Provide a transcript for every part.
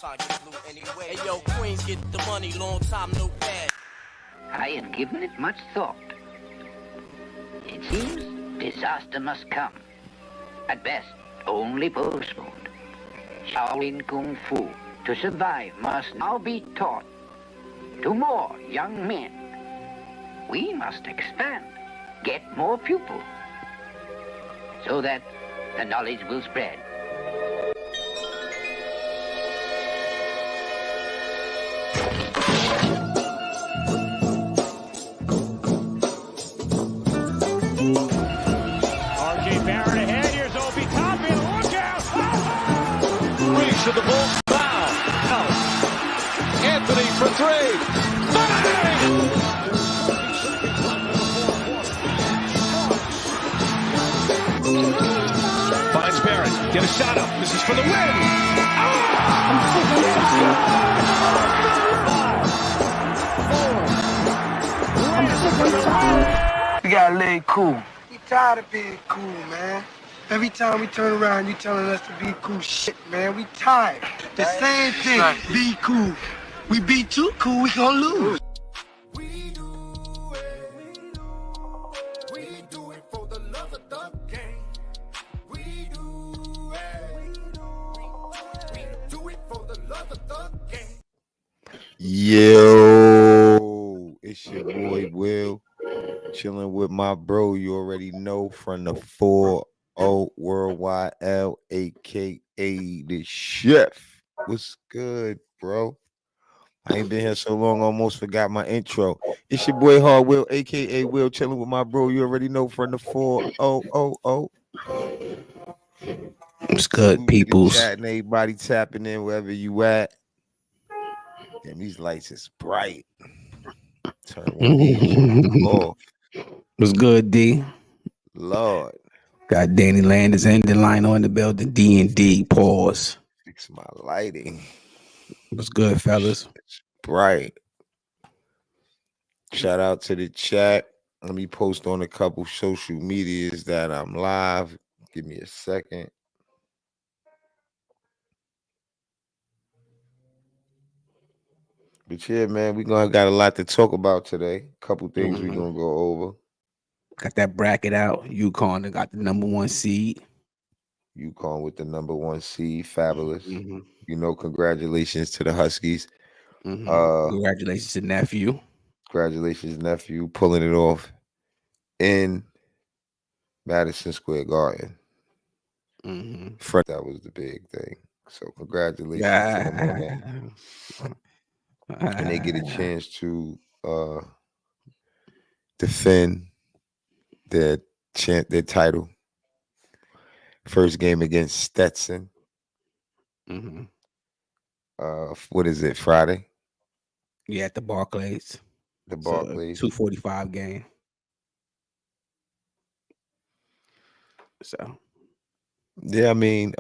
Hey, yo, Queens, get the money, long time no cash. I have given it much thought. It seems disaster must come. At best, only postponed. Shaolin Kung Fu, to survive, must now be taught to more young men. We must expand, get more pupils, so that the knowledge will spread. To the Bulls foul. Out. Anthony for three. Bang! Finds Barrett. Get a shot up. This is for the win. We gotta lay cool. We tired of being cool, man. Every time we turn around, you telling us to be cool. Shit, man, we tired. The same thing, be cool. We be too cool, we gonna lose. We do it for the love of the game. We do it for the love of the game. Yo, it's your boy Will, chilling with my bro. You already know, from the 4-0 Worldwide L, aka the Chef. What's good, bro? I ain't been here so long, almost forgot my intro. It's your boy Hard Will, aka Will, chilling with my bro. You already know, from the 4-0. What's good, peoples? Chatting, everybody tapping in wherever you at. Damn, these lights is bright. Turn one off. What's good, D? Lord. Got Danny Landers and the line on the building. D&D. Pause. Fix my lighting. What's good, fellas? It's bright. Shout out to the chat. Let me post on a couple social medias that I'm live. Give me a second. But yeah, man, we got a lot to talk about today. Couple things we're gonna go over. Got that bracket out. UConn got the number 1 seed. UConn with the number 1 seed. Fabulous. You know, congratulations to the Huskies. Congratulations to nephew. Congratulations, nephew, pulling it off in Madison Square Garden. That was the big thing. So congratulations to them on that. And they get a chance to defend their title. First game against Stetson. What is it, Friday? Yeah, at the Barclays. The Barclays. 2:45 game. So yeah, I mean,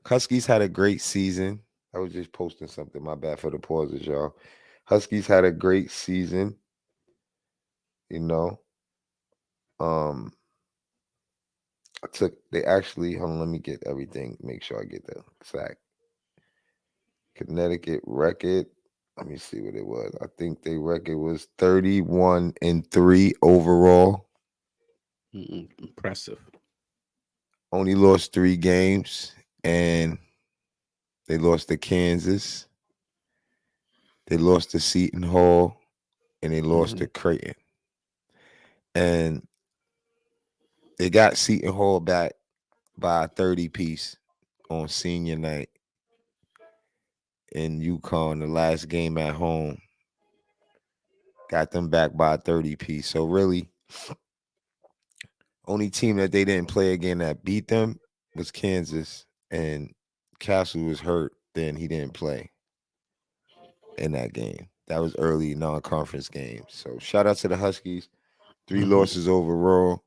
Huskies had a great season. I was just posting something. My bad for the pauses, y'all. Huskies had a great season. You know. They actually, hold on, let me get everything, make sure I get the exact Connecticut record. Let me see what it was. I think their record was 31-3 overall. Impressive. Only lost 3 games, and they lost to Kansas. They lost to Seton Hall, and they lost to Creighton. And they got Seton Hall back by a 30-piece on senior night in UConn, the last game at home. Got them back by a 30-piece. So really, only team that they didn't play again that beat them was Kansas. And Castle was hurt, then he didn't play in that game. That was early non-conference game. So shout out to the Huskies. 3 losses overall.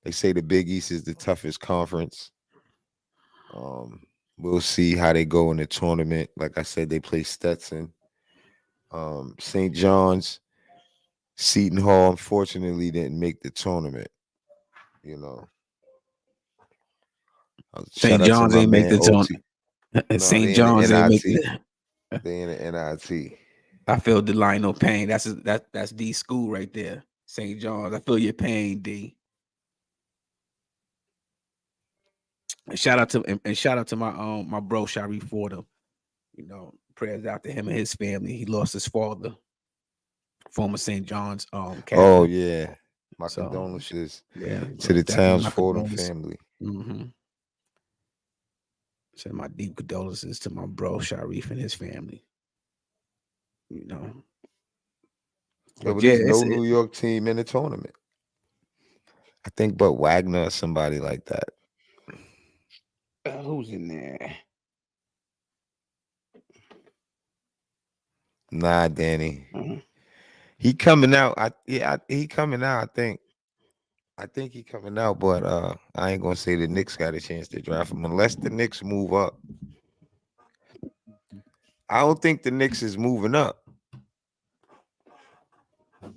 They say the Big East is the toughest conference. We'll see how they go in the tournament. Like I said, they play Stetson. St. John's, Seton Hall, unfortunately, didn't make the tournament. You know. St. John's ain't make the tournament. St. John's ain't make it. They in the NIT. I feel Delino pain. That's D school right there. St. John's. I feel your pain, D. And shout out to my bro Shari Fordham. You know, prayers out to him and his family. He lost his father, former St. John's Oh captain. yeah. My So condolences yeah, to the definitely Towns my Fordham condolences. family. Send my deep condolences to my bro Sharif and his family. You know, Yeah, but but yeah, there's no New York team in the tournament. I think but Wagner or somebody like that. who's in there? Nah, Danny. Mhm. He coming out. He coming out, I think. I think he coming out, but I ain't gonna say the Knicks got a chance to draft him unless the Knicks move up. I don't think the Knicks is moving up. I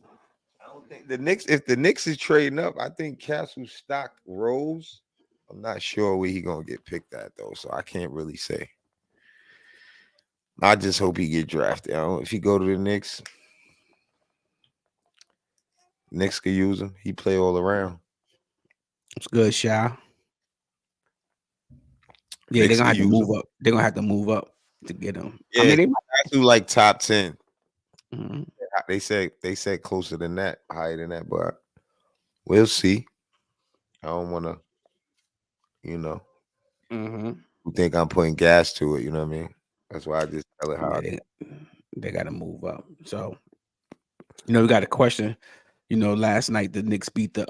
don't think the Knicks, if the Knicks is trading up, I think Castle's stock rose. I'm not sure where he gonna get picked at though, so I can't really say. I just hope he get drafted. If he go to the Knicks could use him. He play all around. It's good, Shy. Yeah, they're Knicks gonna could have to use move him. up. They're gonna have to move up to get him. I Yeah, mean, they Castle like top 10. might. They said closer than that, higher than that, but we'll see. I don't want to, you know, who think I'm putting gas to it. You know what I mean? That's why I just tell it how. Yeah, they got to move up. So, we got a question. Last night the Knicks beat they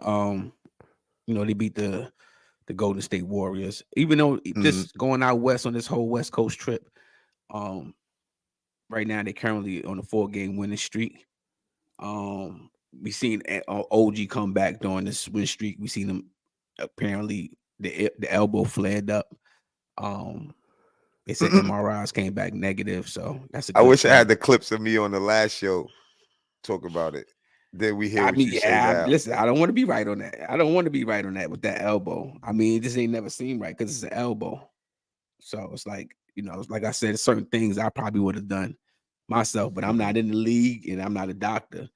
beat the Golden State Warriors. Even though just going out west on this whole West Coast trip, right now they're currently on a 4-game winning streak. We seen OG come back during this win streak. We seen him apparently the elbow flared up. They said MRIs came back negative, so that's a I good wish I sign. had the clips of me on the last show talk about it. Then we hear I what mean, you say now. listen, I don't want to be right on that. I don't want to be right on that with that elbow. I mean, it just ain't never seemed right because it's an elbow. So it's like, it's like I said, certain things I probably would have done myself, but I'm not in the league and I'm not a doctor.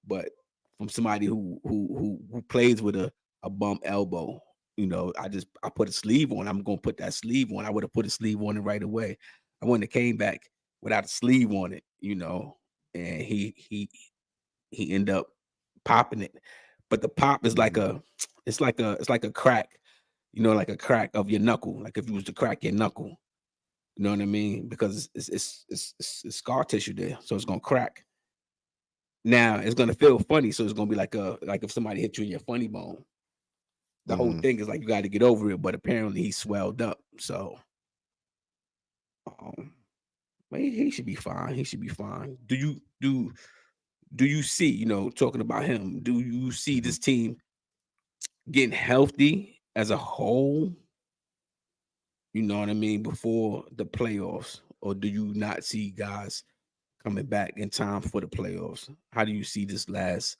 But from somebody who plays with a bump elbow, I put a sleeve on. I'm gonna put that sleeve on. I would have put a sleeve on it right away. I wouldn't have came back without a sleeve on it, and he ended up popping it. But the pop is like it's like a crack, like a crack of your knuckle. Like if you was to crack your knuckle, you know what I mean? Because it's scar tissue there, so it's gonna crack. Now it's gonna feel funny, so it's gonna be like if somebody hit you in your funny bone. The whole thing is like you got to get over it, but apparently he swelled up, so he should be fine. He should be fine. Do you see, talking about him? Do you see this team getting healthy as a whole? You know what I mean, before the playoffs, or do you not see guys coming back in time for the playoffs? How do you see this last?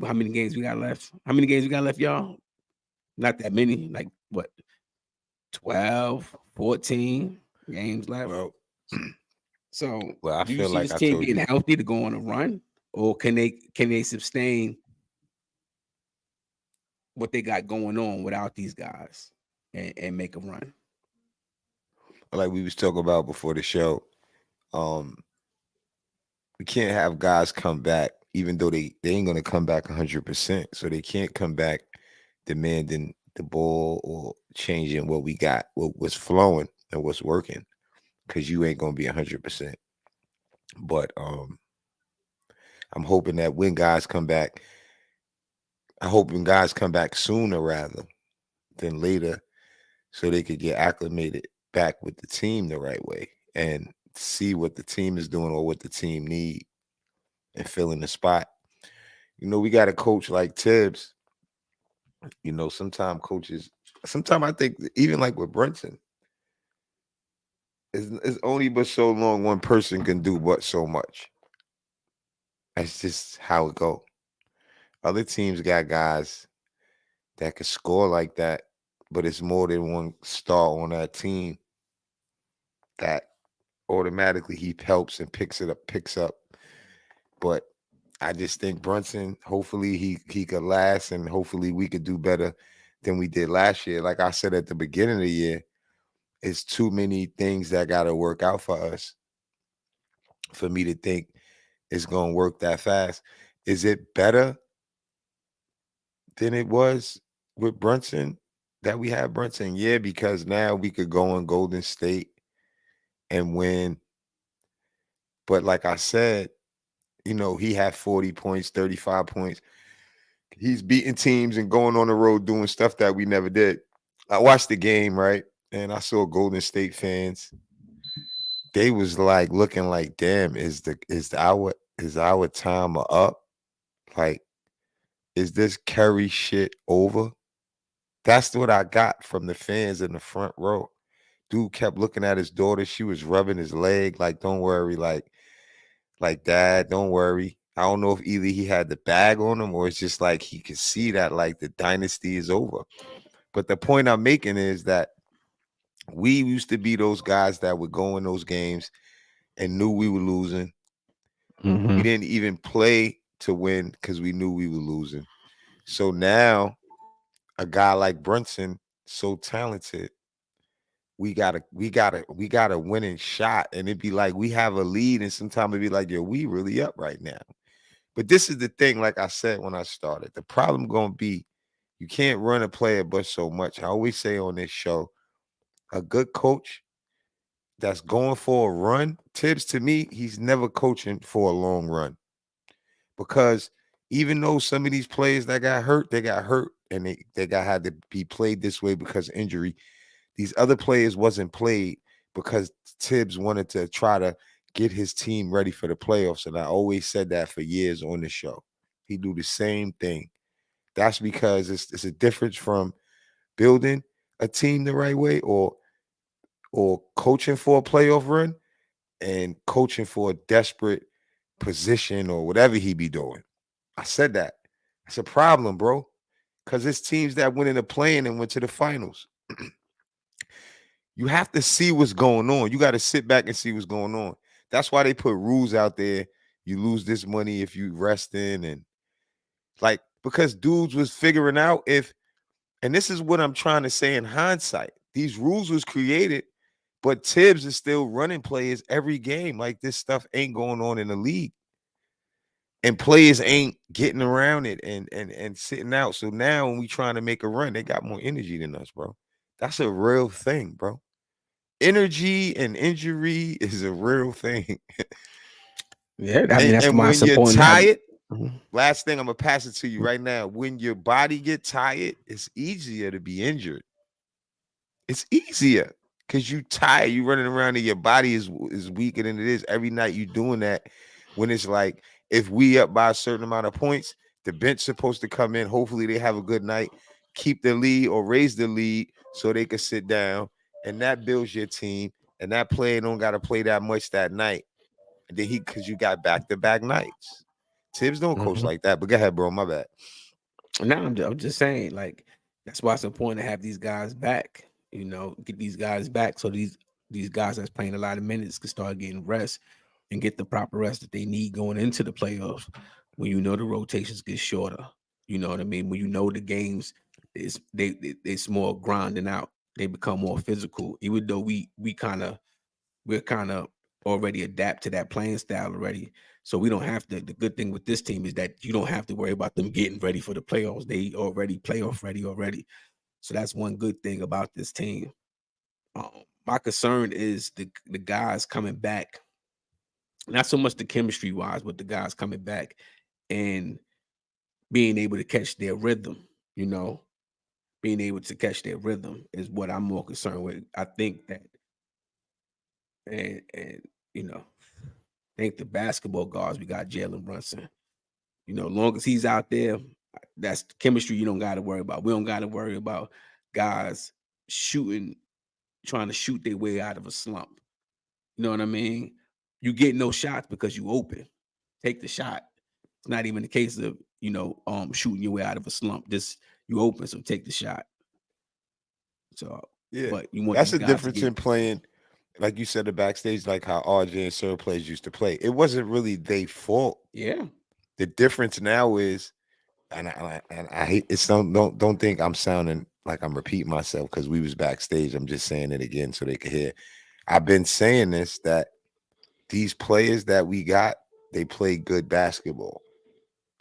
How many games we got left? How many games we got left, y'all? Not that many. Like what? 12, 14 games left. Well, so I do you feel see like this I team told getting you. healthy to go on a run, or can they sustain what they got going on without these guys and make a run? Like we was talking about before the show, we can't have guys come back, even though they ain't gonna come back 100%. So they can't come back demanding the ball or changing what we got, what was flowing and what's working, because you ain't gonna be 100%. But I'm hoping that when guys come back, sooner rather than later, so they could get acclimated back with the team the right way and see what the team is doing or what the team need and fill in the spot. We got a coach like Tibbs. Sometimes I think even like with Brunson, it's only but so long one person can do but so much. That's just how it go. Other teams got guys that can score like that, but it's more than one star on that team that, automatically he helps and picks up. But I just think Brunson, hopefully he could last, and hopefully we could do better than we did last year. Like I said at the beginning of the year, it's too many things that got to work out for us for me to think it's going to work that fast. Is it better than it was with Brunson that we had Brunson? Yeah, because now we could go in Golden State and win. But like I said, he had 40 points, 35 points. He's beating teams and going on the road doing stuff that we never did. I watched the game, right? And I saw Golden State fans. They was like looking like, damn, is our time up? Like, is this Curry shit over? That's what I got from the fans in the front row. Dude kept looking at his daughter. She was rubbing his leg, like, don't worry, like Dad, don't worry. I don't know if either he had the bag on him or it's just like he could see that like the dynasty is over. But the point I'm making is that we used to be those guys that would go in those games and knew we were losing. We didn't even play to win because we knew we were losing. So now a guy like Brunson, so talented, we got a winning shot. And it'd be like we have a lead, and sometimes it'd be like, yo, we really up right now. But this is the thing, like I said when I started, the problem gonna be you can't run a player but so much. I always say on this show, a good coach that's going for a run, Tibbs, to me, he's never coaching for a long run. Because even though some of these players that got hurt, and they had to be played this way because of injury. These other players wasn't played because Tibbs wanted to try to get his team ready for the playoffs. And I always said that for years on the show. He do the same thing. That's because it's a difference from building a team the right way or coaching for a playoff run and coaching for a desperate position or whatever he be doing. I said that. It's a problem, bro. Because it's teams that went in the play-in and went to the finals. You have to see what's going on. You got to sit back and see what's going on. That's why they put rules out there. You lose this money if you resting, and like because dudes was figuring out and this is what I'm trying to say in hindsight. These rules was created, but Tibbs is still running players every game. Like this stuff ain't going on in the league. And players ain't getting around it and sitting out. So now when we trying to make a run, they got more energy than us, bro. That's a real thing, bro. Energy and injury is a real thing. Yeah, I mean that's and why when you're tired, Mhm. last thing I'm gonna pass it to you right now. When your body get tired, it's easier to be injured. It's easier because you tired. You running around and your body is weaker than it is. Every night you doing that. When it's like if we up by a certain amount of points, the bench supposed to come in. Hopefully they have a good night, keep the lead or raise the lead so they can sit down. And that builds your team. And that player don't got to play that much that night. And then because you got back-to-back nights. Tibbs don't coach like that. But go ahead, bro. My bad. No, I'm just saying, like that's why it's important to have these guys back. Get these guys back so these guys that's playing a lot of minutes can start getting rest and get the proper rest that they need going into the playoffs. When the rotations get shorter, you know what I mean. When the games it's more grinding out. They become more physical. Even though we're kind of already adapt to that playing style already. So we don't have to. The good thing with this team is that you don't have to worry about them getting ready for the playoffs. They already playoff ready already. So that's one good thing about this team. My concern is the guys coming back, not so much the chemistry wise, but the guys coming back and being able to catch their rhythm. Being able to catch their rhythm is what I'm more concerned with. I think that, and I think the basketball guards, we got Jalen Brunson. Long as he's out there, that's chemistry you don't got to worry about. We don't got to worry about guys trying to shoot their way out of a slump. You know what I mean? You get no shots because you open. Take the shot. It's not even the case of, shooting your way out of a slump. Just you open, so take the shot. So, Yeah, but you want that's the these guys difference in playing like you said, the backstage, like how RJ and Sir players used to play. It wasn't really their fault. Yeah. The difference now is, and I hate it's don't think I'm sounding like I'm repeating myself because we was backstage. I'm just saying it again so they could hear. I've been saying this that these players that we got, they play good basketball.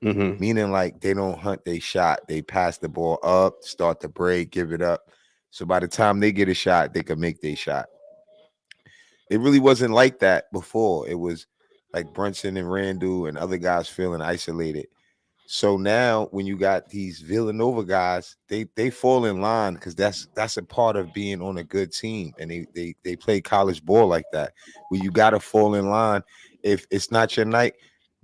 Mm-hmm. Meaning like they don't hunt they shot. They pass the ball up, start the break, give it up. So by the time they get a shot, they can make their shot. It really wasn't like that before. It was like Brunson and Randall and other guys feeling isolated. So now when you got these Villanova guys, they fall in line because that's a part of being on a good team. And they play college ball like that, where you gotta fall in line. If it's not your night,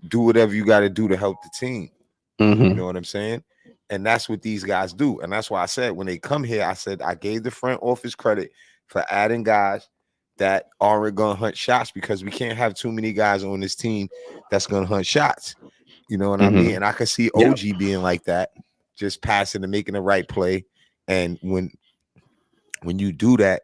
do whatever you gotta do to help the team. Mm-hmm. You know what I'm saying? And that's what these guys do. And that's why I said when they come here, I said I gave the front office credit for adding guys that aren't gonna hunt shots because we can't have too many guys on this team that's gonna hunt shots. You know what I mean? And I could see Yep. OG being like that, just passing and making the right play. And when you do that,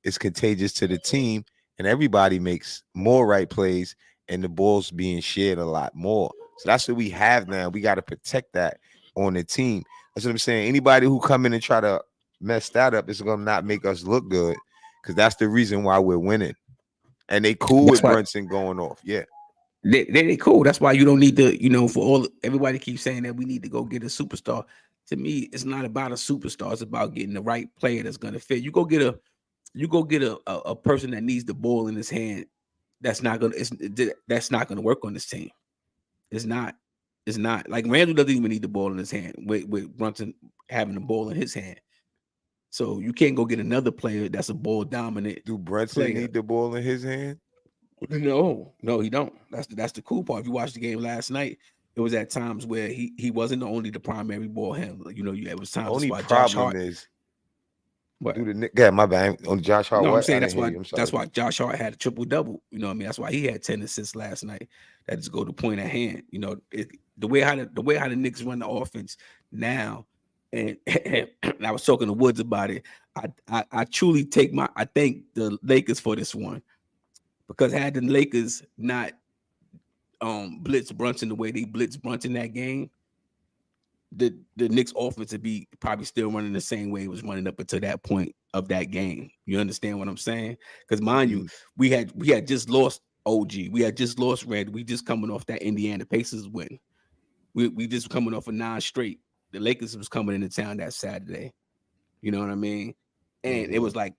it's contagious to the team, and everybody makes more right plays, and the ball's being shared a lot more. So that's what we have now. We got to protect that on the team. That's what I'm saying. Anybody who come in and try to mess that up is gonna not make us look good, because that's the reason why we're winning. And they cool That's with why- Brunson going off. Yeah. They cool. That's why you don't need to, for all everybody keeps saying that we need to go get a superstar. To me, it's not about a superstar. It's about getting the right player that's gonna fit. You go get a person that needs the ball in his hand. That's not gonna work on this team. It's not. It's not like Randall doesn't even need the ball in his hand with Brunson having the ball in his hand. So you can't go get another player that's a ball dominant. Do Brunson player. need the ball in his hand? No, he don't. That's the cool part. If you watched the game last night, it was at times where he wasn't only the primary ball handler. It was times. Only That's why Josh problem Hart. is What? yeah, my bad. On Josh Hart, No, I'm what? saying I that's didn't hear why you. I'm sorry. that's why Josh Hart had a triple double. You know what I mean? That's why he had 10 assists last night. That just go to point at hand. The way how the Knicks run the offense now, and I was talking to Woods about it. I truly I thank the Lakers for this one, because had the Lakers not blitz Brunson the way they blitz Brunson that game, the Knicks offense would be probably still running the same way it was running up until that point of that game. You understand what I'm saying? Because mind you, we had just lost OG, we had just lost Red, we just coming off that Indiana Pacers win. We just coming off a 9 straight. The Lakers was coming into town that Saturday. You know what I mean? And it was like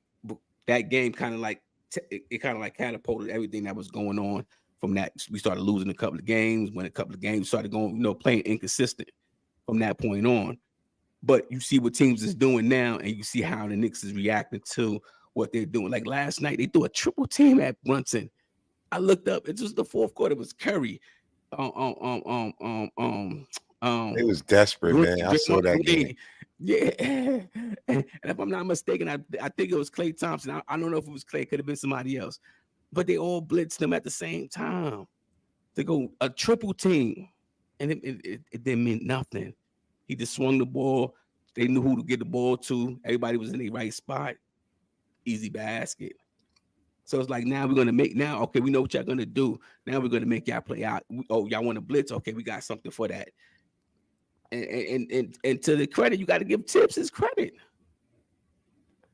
that game kind of like it kind of like catapulted everything that was going on from that. We started losing a couple of games. When a couple of games started going, playing inconsistent from that point on. But you see what teams is doing now, and you see how the Knicks is reacting to what they're doing. Like last night, they threw a triple team at Brunson. I looked up. It was the fourth quarter. It was Curry. It was desperate, man. I saw that game. Yeah, and if I'm not mistaken, I think it was Klay Thompson. I don't know if it was Klay. Could have been somebody else, but they all blitzed them at the same time to go a triple team, and it didn't mean nothing. He just swung the ball. They knew who to get the ball to. Everybody was in the right spot. Easy basket. So it's like now we're gonna make okay, we know what y'all gonna do. Now we're gonna make y'all play out. Oh, y'all want to blitz? Okay, we got something for that. And to the credit, you got to give Tibbs his credit.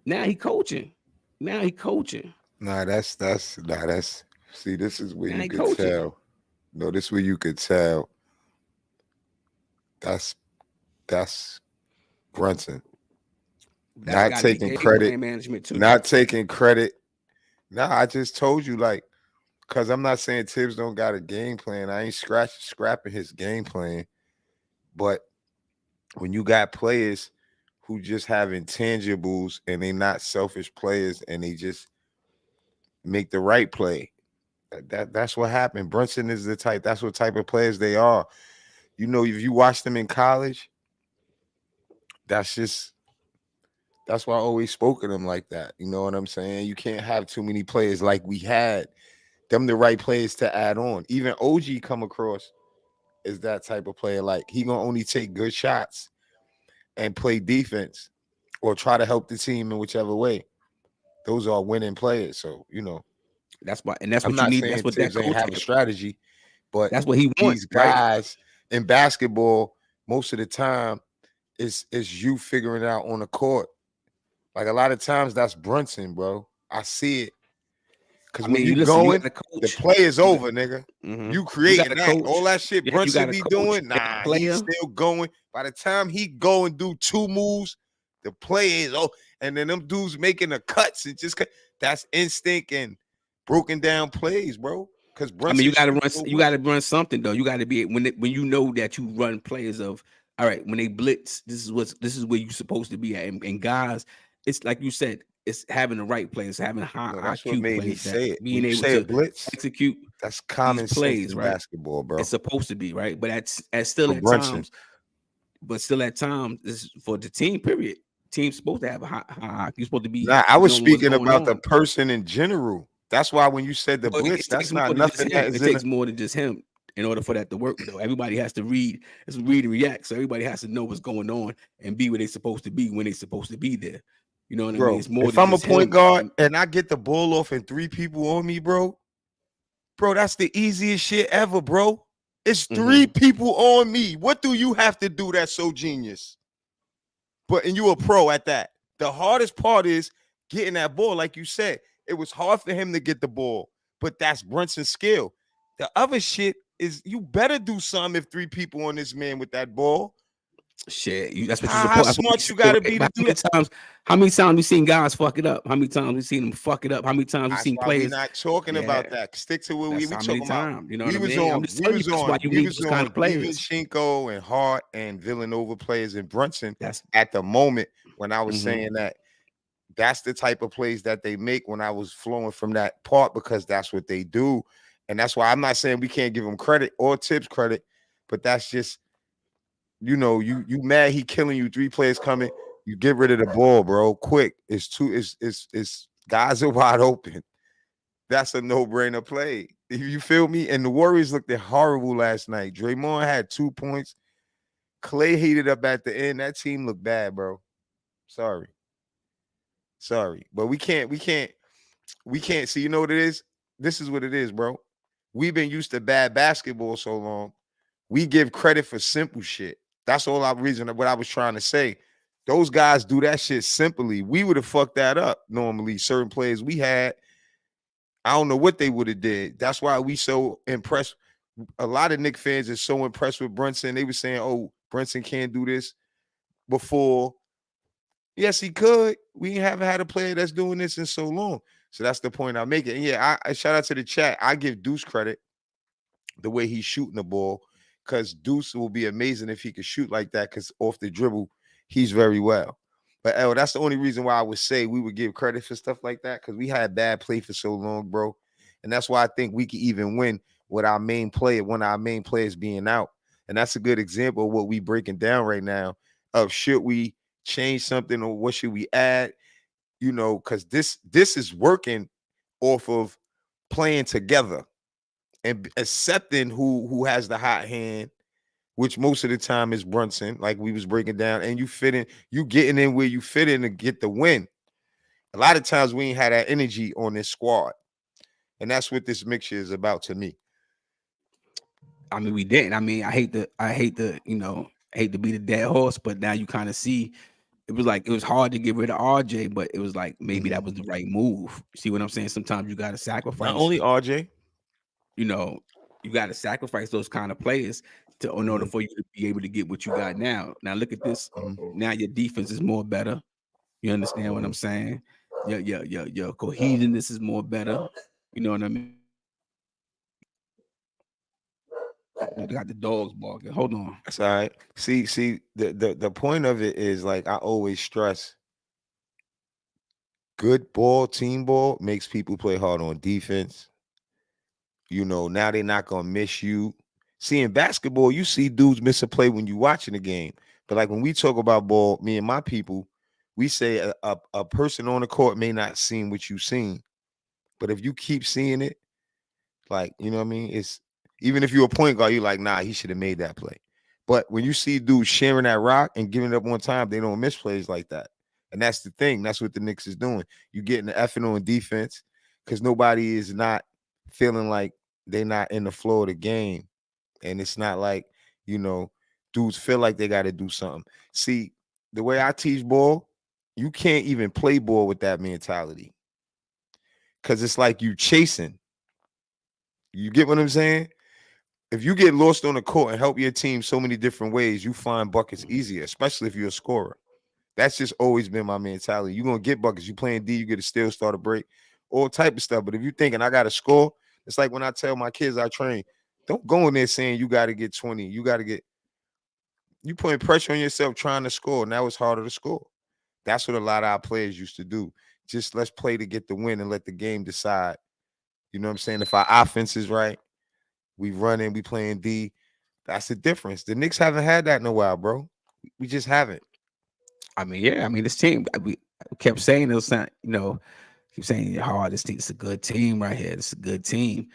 Now he coaching. Nah, that's see, this is where now you could tell. No, this is where you could tell. That's Brunson. Not taking credit. Management too. Not taking credit. Nah, I just told you, like, because I'm not saying Tibbs don't got a game plan. I ain't scrapping his game plan. But when you got players who just have intangibles and they not selfish players and they just make the right play, that's what happened. Brunson is the type. That's what type of players they are. If you watch them in college, that's why I always spoke of them like that. You know what I'm saying? You can't have too many players like we had. Them the right players to add on. Even OG come across as that type of player. Like he gonna only take good shots and play defense or try to help the team in whichever way. those are winning players. So, you know, That's why, and that's I'm what you not need. That's saying what that Tibbs ain't coach. have a strategy, but That's what he wants, these right? guys in basketball, most of the time, is you figuring it out on the court. Like a lot of times, that's Brunson, bro. I see it. Because I when mean, you listen, you going, got a the coach. play is You got, over, nigga. mhm. You You got creating a that. All coach. that shit Yeah, you got Brunson a be coach doing, and a nah, he's player. still going. By the time he go and do 2 moves, the play is over. And then them dudes making the cuts. It just that's instinct and broken down plays, bro. Because I mean, Brunson shoots so you much. got to run something though. You got to be when you know that you run players of all right. When they blitz, this is where you're supposed to be at. And guys, it's like you said, it's having the right players, having high No, that's what IQ made me players that say it. When being you able say a to blitz, execute that's these common sense plays, in right? basketball, bro. It's supposed to be right, but at still For at Brunson. times, this is for the team. Period. Team's supposed to have a high. You're supposed to be Nah, I was knowing what's speaking going about the on. person in general. That's why when you said the Well, blitz, it takes that's more not than just nothing that him. is It in takes more than just him in order for that to work, though. Everybody has to read. It's read and react. So everybody has to know what's going on and be where they're supposed to be when they're supposed to be there. You know what I mean? bro. It's more If than I'm a just point him. guard and I get the ball off and 3 people on me, bro, that's the easiest shit ever, bro. It's 3 people on me. What do you have to do that's so genius? And you a pro at that. The hardest part is getting that ball, like you said. It was hard for him to get the ball, but that's Brunson's skill. The other shit is you better do something if 3 people on this man with that ball. Shit, that's what you're How supposed. That's what we smart you say, gotta right? be to But do that? how many times we seen guys fuck it up? How many times we seen them fuck it up? How many times we That's seen why we players? not talking Yeah, about that. Stick to what we that's how many talking about. times. You know what We I was mean? I'm on, just we telling you was that's why on, you we need was those kind on of players. Shinko and Hart and Villanova players and Brunson That's at the moment when I was mhm. saying that that's the type of plays that they make when I was flowing from that part because that's what they do. And that's why I'm not saying we can't give them credit or Tibbs credit, but that's just, you know, you mad he killing you, 3 players coming, you get rid of the ball, bro, quick. It's guys are wide open. That's a no-brainer play. You feel me? And the Warriors looked horrible last night. Draymond had 2 points. Clay heated up at the end. That team looked bad, bro. Sorry. But we can't see, you know what it is? This is what it is, bro. We've been used to bad basketball so long. We give credit for simple shit. That's all what I was trying to say. Those guys do that shit simply. We would have fucked that up normally. Certain players we had, I don't know what they would have did. That's why we so impressed. A lot of Knicks fans are so impressed with Brunson. They were saying, "Oh, Brunson can't do this." Before, yes, he could. We haven't had a player that's doing this in so long. So that's the point I'm making. And yeah, I shout out to the chat. I give Deuce credit the way he's shooting the ball because Deuce will be amazing if he could shoot like that. Because off the dribble, he's very well. But that's the only reason why I would say we would give credit for stuff like that because we had bad play for so long, bro. And that's why I think we could even win with our main player, one of our main players being out. And that's a good example of what we breaking down right now of should we change something or what should we add? You know, because this is working off of playing together and accepting who has the hot hand, which most of the time is Brunson, like we was breaking down, and you getting in where you fit in to get the win. A lot of times we ain't had that energy on this squad. And that's what this mixture is about to me. I mean, we didn't. I mean, I hate to, hate to be the dead horse, but now you kind of see it was hard to get rid of RJ, but it was like maybe that was the right move. See what I'm saying? Sometimes you gotta sacrifice. Not only RJ, You gotta sacrifice those kind of players in order for you to be able to get what you got now. Now look at this. Now your defense is more better. You understand what I'm saying? Your cohesionness is more better. You know what I mean? I got the dogs barking. Hold on. That's all right. See, the point of it is like I always stress good ball, team ball makes people play hard on defense. You know, now they're not gonna miss you. See, in basketball, you see dudes miss a play when you watching the game. But like when we talk about ball, me and my people, we say a person on the court may not seen what you seen. But if you keep seeing it, like, you know what I mean? It's even if you're a point guard, you're like, nah, he should have made that play. But when you see dudes sharing that rock and giving it up on time, they don't miss plays like that. And that's the thing. That's what the Knicks is doing. You getting the effing on defense because nobody is not feeling like they're not in the flow of the game. And it's not like, dudes feel like they got to do something. See, the way I teach ball, you can't even play ball with that mentality. Because it's like you chasing. You get what I'm saying? If you get lost on the court and help your team so many different ways, you find buckets easier, especially if you're a scorer. That's just always been my mentality. You're going to get buckets. You playing D, you get a steal, start a break, all type of stuff. But if you're thinking, I got to score, it's like when I tell my kids I train, don't go in there saying you got to get 20. You putting pressure on yourself trying to score. Now it's harder to score. That's what a lot of our players used to do. Just let's play to get the win and let the game decide. You know what I'm saying? If our offense is right, we running, we playing D. That's the difference. The Knicks haven't had that in a while, bro. We just haven't. I mean, yeah. I mean, this team, we kept saying it was not, keep saying, "Oh, this team is a good team right here. It's a good team."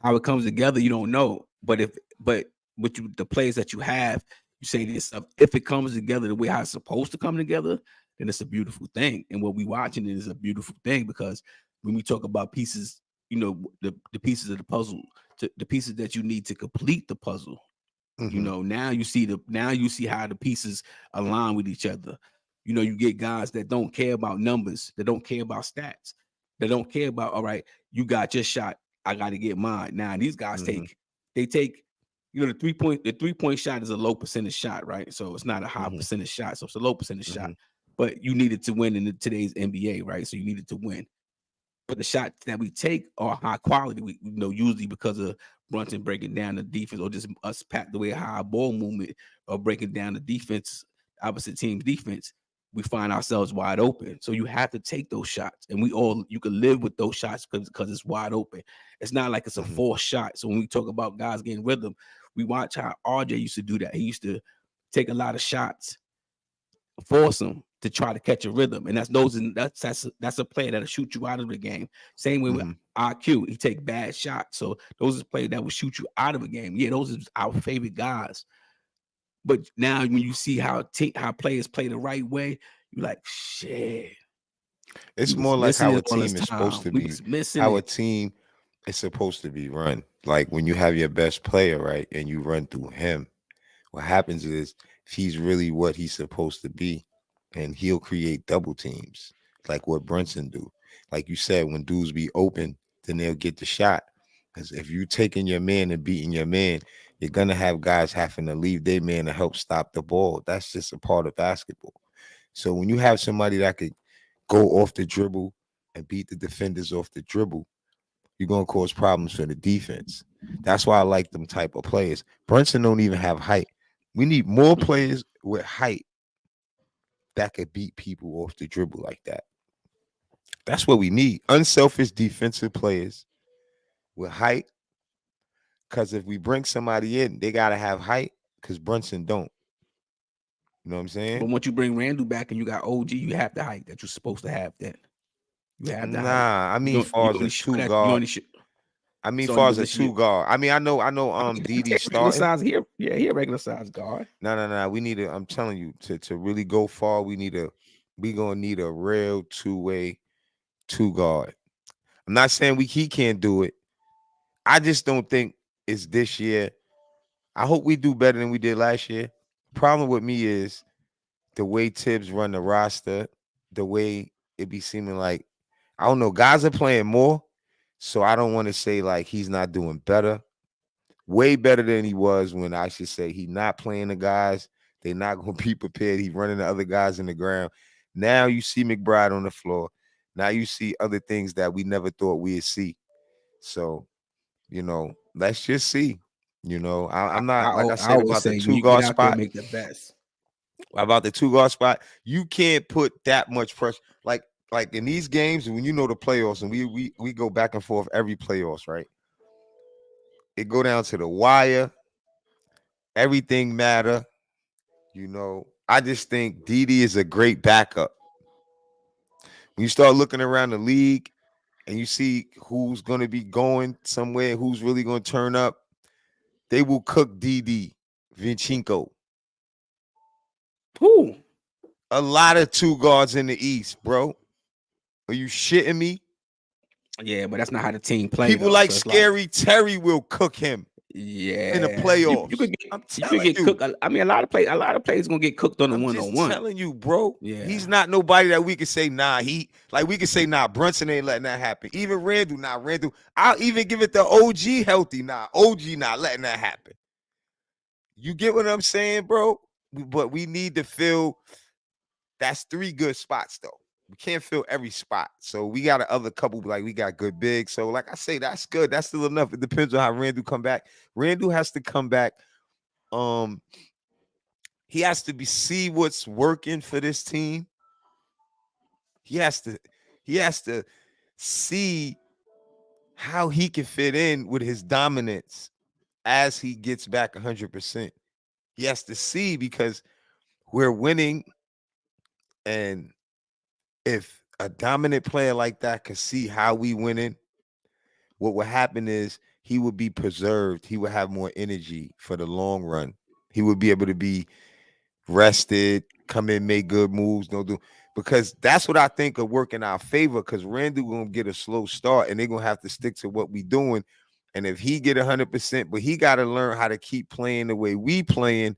How it comes together, you don't know. But the players that you have, you say this stuff. If it comes together the way how it's supposed to come together, then it's a beautiful thing. And what we watching is a beautiful thing because when we talk about pieces, the pieces of the puzzle, the pieces that you need to complete the puzzle. Mm-hmm. Now you see how the pieces align with each other. You get guys that don't care about numbers, that don't care about stats, that don't care about, all right, you got your shot, I got to get mine. Now these guys Mm-hmm. take, the 3-point shot is a low percentage shot, right? So it's not a high Mm-hmm. percentage shot, so it's a low percentage Mm-hmm. shot. But you needed to win in today's NBA, right? So you needed to win. But the shots that we take are high quality. We usually because of Brunson breaking down the defense, or just us the way high ball movement, or breaking down the defense, opposite team's defense, we find ourselves wide open. So you have to take those shots, and you can live with those shots because it's wide open. It's not like it's a forced shot. So when we talk about guys getting rhythm, we watch how RJ used to do that. He used to take a lot of shots, force them to try to catch a rhythm, and that's a player that'll shoot you out of the game. Same way with IQ, he take bad shots, so those are players that will shoot you out of a game. Yeah, those are our favorite guys. But now when you see how players play the right way, you're like, shit. It's more like how a team is supposed to We be. was missing How a it. team is supposed to be run. Like when you have your best player, right, and you run through him, what happens is if he's really what he's supposed to be, and he'll create double teams, like what Brunson do. Like you said, when dudes be open, then they'll get the shot. Because if you taking your man and beating your man, you're gonna have guys having to leave their man to help stop the ball. That's just a part of basketball. So when you have somebody that could go off the dribble and beat the defenders off the dribble, you're gonna cause problems for the defense. That's why I like them type of players. Brunson don't even have height. We need more players with height that could beat people off the dribble like that. That's what we need. Unselfish defensive players with height. Because if we bring somebody in, they gotta have height. Because Brunson don't. You know what I'm saying? But once you bring Randall back and you got OG, you have the height that you're supposed to have. Then you have the height. Nah, I mean, You far as only a show two that you guard. only show. I mean, It's the only far as a position two guard. I mean, I know. DD regular starting. size here. Yeah, he a regular size guard. No. We need I'm telling you, to really go far, we gonna need a real two-way two guard. I'm not saying he can't do it. I just don't think it's this year. I hope we do better than we did last year. Problem with me is the way Tibbs run the roster, the way it be seeming like, I don't know, guys are playing more. So I don't want to say like he's not doing better. Way better than he was when I should say he not playing the guys. They're not going to be prepared. He's running the other guys in the ground. Now you see McBride on the floor. Now you see other things that we never thought we'd see. So, let's just see. I'm not, like I said, always about the say when two you get guard out there, spot. make the best. About the two guard spot, you can't put that much pressure. Like in these games, when the playoffs, and we go back and forth every playoffs, right? It go down to the wire. Everything matter. I just think DD is a great backup. When you start looking around the league and you see who's going to be going somewhere, who's really going to turn up, they will cook DD Vinchenko. Who? a lot of 2 guards in the East, bro. Are you shitting me? Yeah, but that's not how the team play. People though. like So it's Scary Terry will cook him yeah, in the playoffs. I'm you could telling get you. cooked. I mean, a lot of players gonna get cooked on the I'm one just on one. telling you, bro. Yeah. He's not nobody that we can say, nah, we can say, nah, Brunson ain't letting that happen. Even Randall, nah, Randall. I'll even give it the OG healthy. Nah, OG not letting that happen. You get what I'm saying, bro? But we need to fill, that's 3 good spots, though. We can't fill every spot. So we got a other couple, like we got good big. So like I say, that's good. That's still enough. It depends on how Randall come back. Randall has to come back. He has to see what's working for this team. He has to see how he can fit in with his dominance as he gets back 100%. He has to see, because we're winning, and if a dominant player like that could see how we winning, what would happen is he would be preserved. He would have more energy for the long run. He would be able to be rested, come in, make good moves, because that's what I think will work in our favor, because Randall gonna get a slow start and they're gonna have to stick to what we doing. And if he get 100%, but he got to learn how to keep playing the way we playing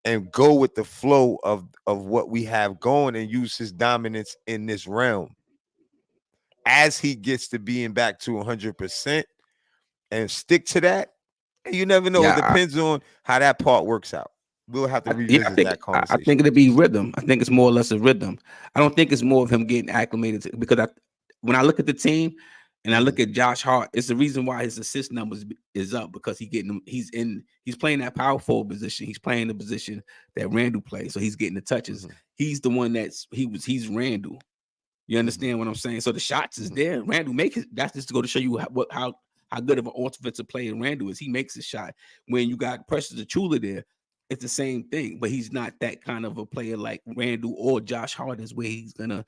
and go with the flow of what we have going, and use his dominance in this realm as he gets to being back to 100% and stick to that. And you never know. It depends on how that part works out. We'll have to revisit that conversation. I think it'll be rhythm. I think it's more or less a rhythm. I don't think it's more of him getting acclimated to, because when I look at the team and I look at Josh Hart, it's the reason why his assist numbers is up, because he's playing that power forward position. He's playing the position that Randall plays, so he's getting the touches. He's the one he's Randall. You understand what I'm saying? So the shots is there. Randall make it. That's just to go to show you how good of an offensive player Randall is. He makes a shot. When you got Precious Achula there, it's the same thing, but he's not that kind of a player like Randall or Josh Hart is, where he's gonna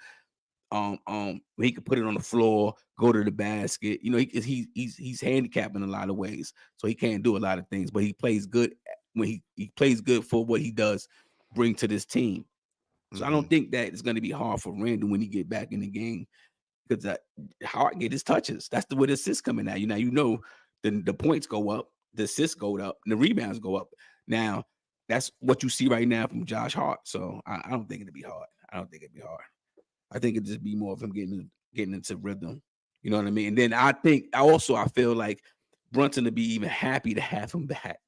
he could put it on the floor, go to the basket. You know, he's handicapped in a lot of ways, so he can't do a lot of things. But he plays good when he plays good for what he does bring to this team. So I don't think that it's going to be hard for Randall when he get back in the game, because Hart get his touches. That's the way the assists coming at you. Now you know the points go up, the assists go up, and the rebounds go up. Now that's what you see right now from Josh Hart. So I don't think it'd be hard. I think it'd just be more of him getting into rhythm. You know what I mean? And then I feel like Brunson would be even happy to have him back.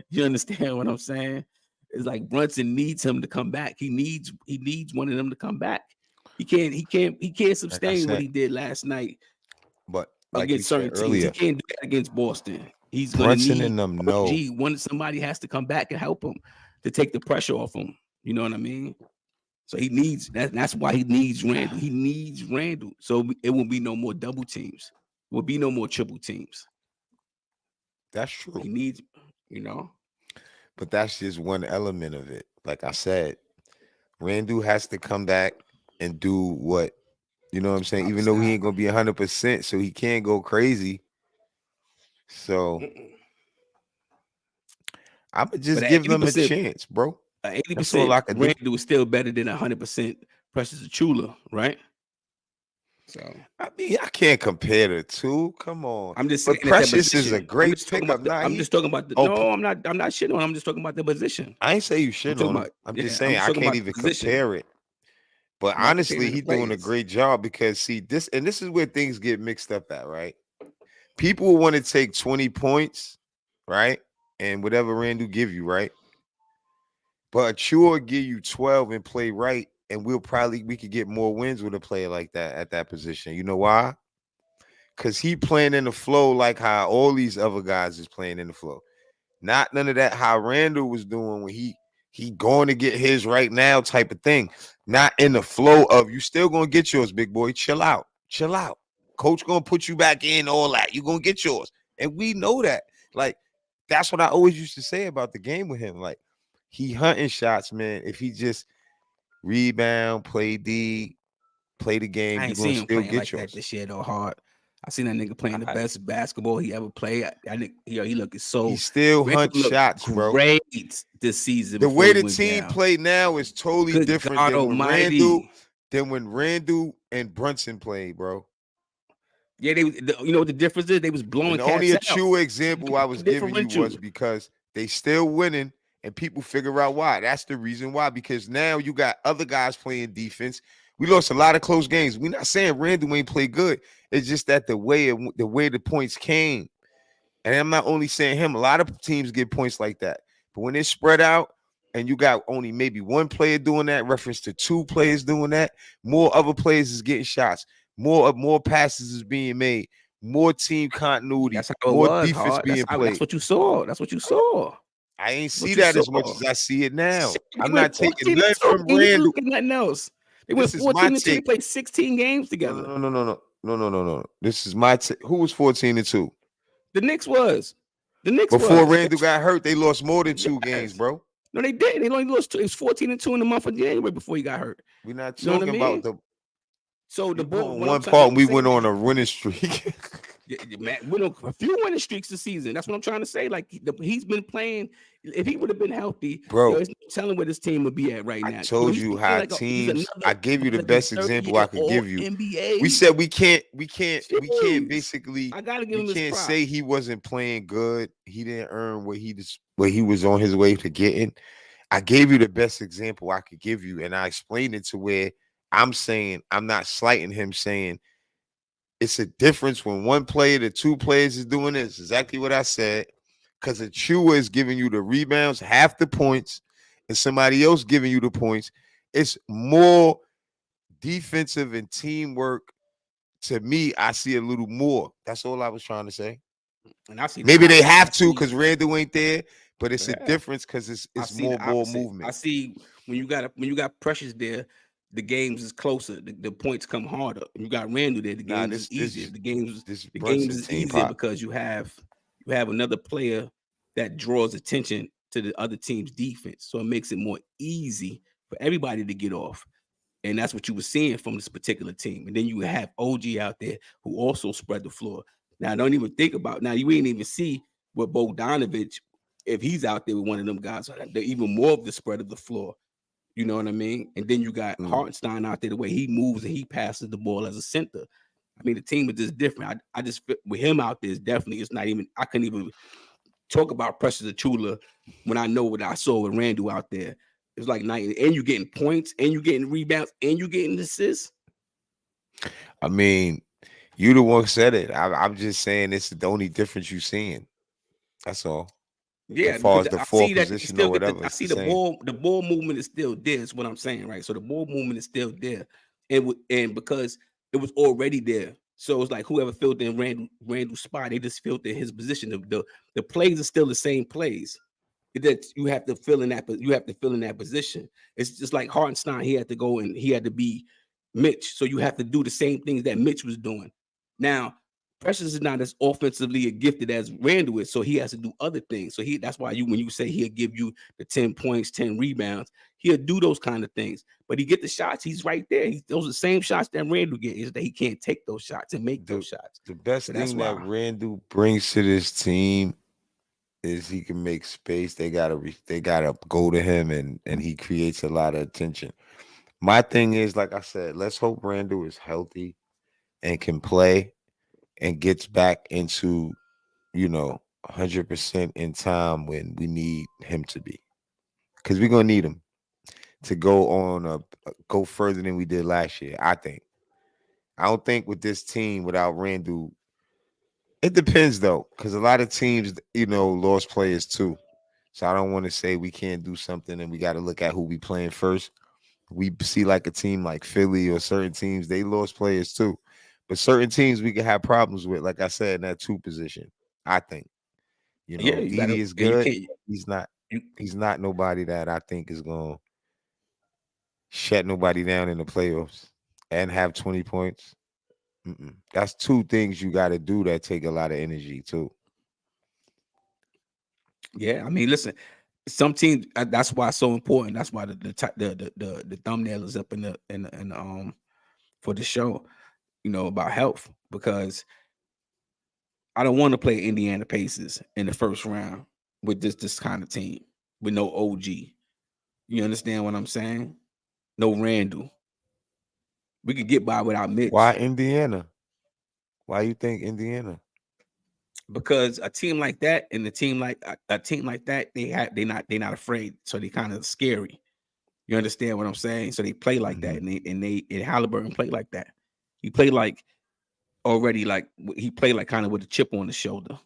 You understand what I'm saying? It's like Brunson needs him to come back. He needs one of them to come back. He can't sustain what he did last night. But like against certain teams, he can't do that against Boston. He's going to need and them know. Somebody has to come back and help him to take the pressure off him. You know what I mean? So he needs that. That's why he needs Randall. He needs Randall. So it won't be no more double teams. It will be no more triple teams. That's true. He needs, you know. But that's just one element of it. Like I said, Randall has to come back and do what, you know what I'm saying? Even though he ain't going to be 100%, so he can't go crazy. So I would just give them a chance, bro. 80% Randall is still better than 100% Precious Achula, right? So I mean, I can't compare the two. Come on. I'm just saying, but Precious is a great pickup. I'm just talking about the. No, I'm not shitting on him. I'm just talking about the position. I ain't say you shit on him. I'm just saying I can't even compare it. But honestly, he's doing a great job, because see this, and this is where things get mixed up at, right? People want to take 20 points, right? And whatever Randall give you, right? But Achua give you 12 and play right, and we could get more wins with a player like that at that position. You know why? Because he playing in the flow like how all these other guys is playing in the flow. Not none of that how Randall was doing when he going to get his right now type of thing. Not in the flow of you still gonna get yours, big boy. Chill out. Chill out. Coach gonna put you back in, all that. You gonna get yours. And we know that. Like, that's what I always used to say about the game with him. Like, he hunting shots, man. If he just rebound, play D, play the game, you're gonna still get yours. That this year though, hard. I seen that nigga playing the best basketball he ever played. I think he looking so. He still Randle hunt looked shots, bro. Great this season. The before way he the went team down. play now is totally Good different God than when Almighty. Randle and Brunson played, bro. Yeah, you know what the difference is? They was blowing And cats only a out. true example I was giving you was because they still winning and people figure out why. That's the reason why. Because now you got other guys playing defense. We lost a lot of close games. We're not saying Randle ain't play good. It's just that the way the points came. And I'm not only saying him. A lot of teams get points like that. But when it's spread out and you got only maybe one player doing that, reference to two players doing that, more other players is getting shots. More passes is being made. More team continuity. That's how it more was, defense hard. being played. That's what you saw. That's what you saw. I ain't see that as much as I see it now. I'm not taking 14-2. nothing from Randle. Look at nothing else. They went 14-2. They played 16 games together. No. This is my take. Who was 14-2? The Knicks was. Before Randle got hurt, they lost more than 2 games, bro. No, they didn't. They only lost 2. It was 14-2 in the month of January before he got hurt. We're not talking about the. So the ball. One part, we went on a winning streak. Man, went on a few winning streaks this season. That's what I'm trying to say. Like he's been playing. If he would have been healthy, bro, there's no telling where this team would be at right now. I told you how teams. I gave you the best example I could give you. NBA. We said we can't basically. I gotta give him. We can't say he wasn't playing good. He didn't earn what he was on his way to getting. I gave you the best example I could give you, and I explained it to where I'm saying I'm not slighting him, saying it's a difference when one player to 2 players is doing this. Exactly what I said. Because Achua is giving you the rebounds, half the points, and somebody else giving you the points. It's more defensive and teamwork. To me, I see a little more. That's all I was trying to say. And I see maybe they have to because Randle ain't there, but it's a difference because it's more ball movement. I see when you got Precious there, the games is closer. The points come harder. When you got Randle there, the games is easier. The games is easier because you have another player that draws attention to the other team's defense. So it makes it more easy for everybody to get off. And that's what you were seeing from this particular team. And then you have OG out there who also spread the floor. Now, don't even think about now. You ain't even see what Bogdanovich, if he's out there with one of them guys, they're even more of the spread of the floor. You know what I mean? And then you got Hartenstein out there, the way he moves and he passes the ball as a center. I mean, the team is just different. I just with him out there is definitely, it's not even, I couldn't even talk about Precious Achula when I know what I saw with Randle out there. It's like night, and you getting points, and you getting rebounds, and you getting assists. I mean, you the one said it. I'm just saying this is the only difference you seeing. That's all. Yeah, as far as the fourth position or whatever. I see the ball movement is still there. Is what I'm saying, right? So the ball movement is still there, and because it was already there, so it's like whoever filled in Randle's spot, they just filled in his position. The plays are still the same plays. That you have to fill in that position. It's just like Hartenstein. He had to go and he had to be Mitch. So you have to do the same things that Mitch was doing. Now, Precious is not as offensively gifted as Randle is, so he has to do other things. So that's why when you say he'll give you the 10 points, 10 rebounds, he'll do those kind of things. But he get the shots, he's right there. Those are the same shots that Randle gets, is that he can't take those shots and make those shots. The best thing that Randle brings to this team is he can make space. They gotta go to him, and he creates a lot of attention. My thing is, like I said, let's hope Randle is healthy and can play and gets back into 100% in time when we need him to be, because we're gonna need him to go further than we did last year. I don't think with this team without Randle. It depends though, because a lot of teams, lost players too. So I don't want to say we can't do something and we got to look at who we playing first. We see like a team like Philly or certain teams, they lost players too. But certain teams we can have problems with, like I said, in that 2 position. I think. Edie is good. He's not nobody that I think is gonna shut nobody down in the playoffs and have 20 points. That's 2 things you got to do that take a lot of energy too. Yeah, I mean, listen, some teams. That's why it's so important. That's why the thumbnail is up in the for the show. About health, because I don't want to play Indiana Pacers in the first round with this kind of team with no OG. You understand what I'm saying? No Randall. We could get by without Mitch. Why Indiana? Why you think Indiana? Because a team like that and a team like that, they're not afraid, so they kind of scary. You understand what I'm saying? So they play like that, and Halliburton play like that. He played like already like he played like kind of with a chip on the shoulder.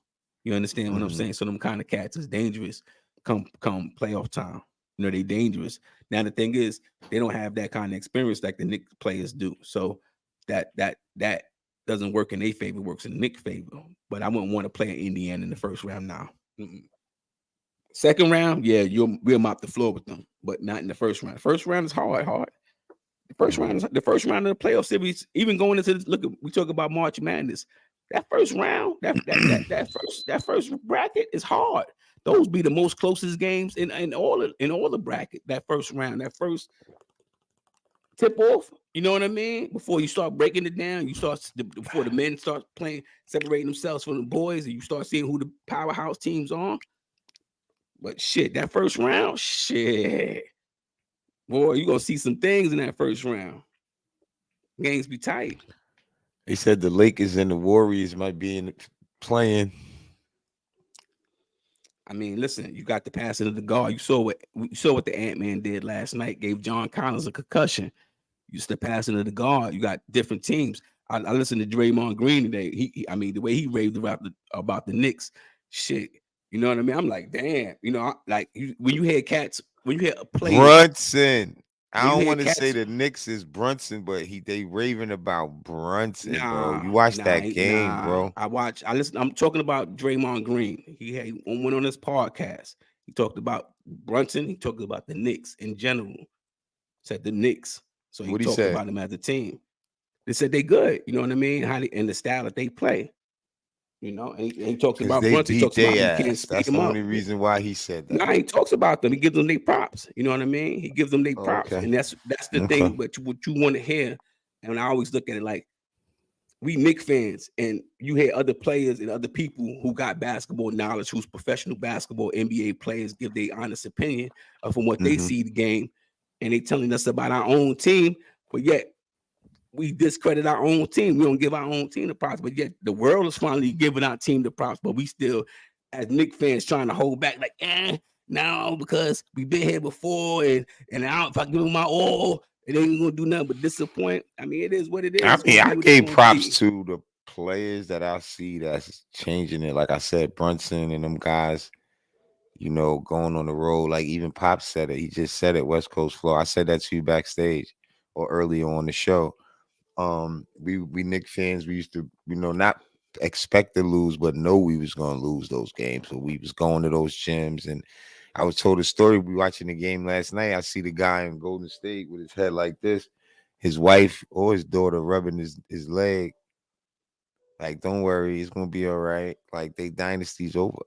You understand what I'm saying? So them kind of cats is dangerous. Come playoff time, you know they dangerous. Now the thing is, they don't have that kind of experience like the Knicks players do. So that doesn't work in their favor, works in the Knicks' favor. But I wouldn't want to play in Indiana in the first round now. Second round, yeah, we'll mop the floor with them, but not in the first round. First round is hard. The first round of the playoff series, even going into this, look, we talk about March Madness. That first round, that first bracket is hard. Those be the most closest games in all the bracket. That first round, that first tip off, you know what I mean? Before you start breaking it down, before the men start playing, separating themselves from the boys, and you start seeing who the powerhouse teams are. But shit, that first round, shit, boy, you gonna see some things in that first round. Games be tight. They said the Lakers and the Warriors might be playing. I mean, listen, you got the passing of the guard. You saw what the Ant-Man did last night. Gave John Collins a concussion. You the passing of the guard. You got different teams. I listened to Draymond Green today. He I mean, the way he raved about the Knicks, shit. You know what I mean? I'm like, damn. You know, when you hear cats, when you hear a player, Brunson. I don't want to cats, say the Knicks is Brunson, but they raving about Brunson, bro. You watch that game, bro. I listen. I'm talking about Draymond Green. He went on this podcast. He talked about Brunson. He talked about the Knicks in general. Said the Knicks. So he talked about them as a team. They said they good. You know what I mean? And the style that they play. You know, and he talks about Brunson. He talks about how you can't speed That's them the up. only reason why he said that. Nah, he talks about them. He gives them their props. You know what I mean? He gives them their props, and that's the thing. But what you want to hear, and I always look at it like we Knicks fans, and you hear other players and other people who got basketball knowledge, who's professional basketball NBA players, give their honest opinion from what they see the game, and they telling us about our own team, but yet we discredit our own team. We don't give our own team the props, but yet the world is finally giving our team the props. But we still, as Knicks fans, trying to hold back, like, no, because we've been here before, and if I give them my all, it ain't gonna do nothing but disappoint. I mean, it is what it is. I mean, I gave props to the players that I see that's changing it. Like I said, Brunson and them guys, you know, going on the road. Like even Pop said it. He just said it, West Coast Flow. I said that to you backstage or earlier on the show. We Knicks fans, we used to, you know, not expect to lose, but know we was gonna lose those games. So we was going to those gyms, and I was told a story. We watching the game last night. I see the guy in Golden State with his head like this, his wife or his daughter rubbing his leg. Like, don't worry, it's gonna be all right. Like, they dynasty's over.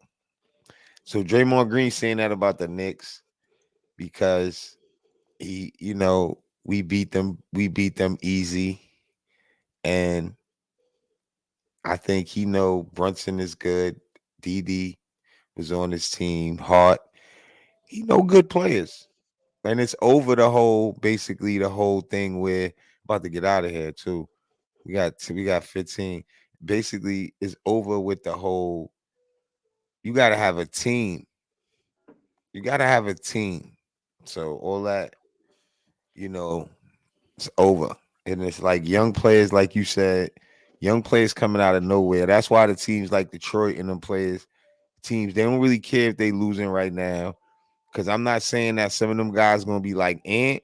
So Draymond Green saying that about the Knicks because he, you know, we beat them easy. And I think he know Brunson is good. DD was on his team. Hart, he know good players. And it's over basically the whole thing where about to get out of here too. We got 15. Basically, it's over with the whole. You got to have a team. You got to have a team. So all that, you know, it's over. And it's like young players, like you said, young players coming out of nowhere. That's why the teams like Detroit and them teams, they don't really care if they losing right now. Because I'm not saying that some of them guys going to be like Ant,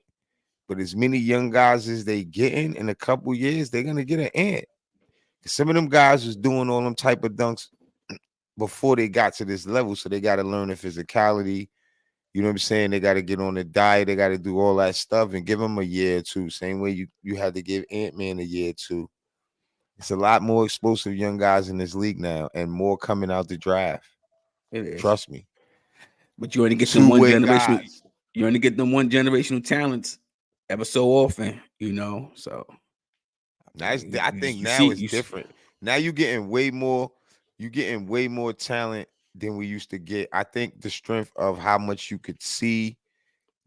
but as many young guys as they getting in a couple years, they're going to get an Ant. Some of them guys was doing all them type of dunks before they got to this level, so they got to learn the physicality. You know what I'm saying? They got to get on the diet. They got to do all that stuff and give them a year or two. Same way you had to give Ant-Man a year or two. It's a lot more explosive young guys in this league now and more coming out the draft. It is. Trust me. But you only get them one generation. You only get them one generational talents ever so often, you know. So I think now it's different. Now you're getting way more. you're getting way more talent than we used to get. I think the strength of how much you could see,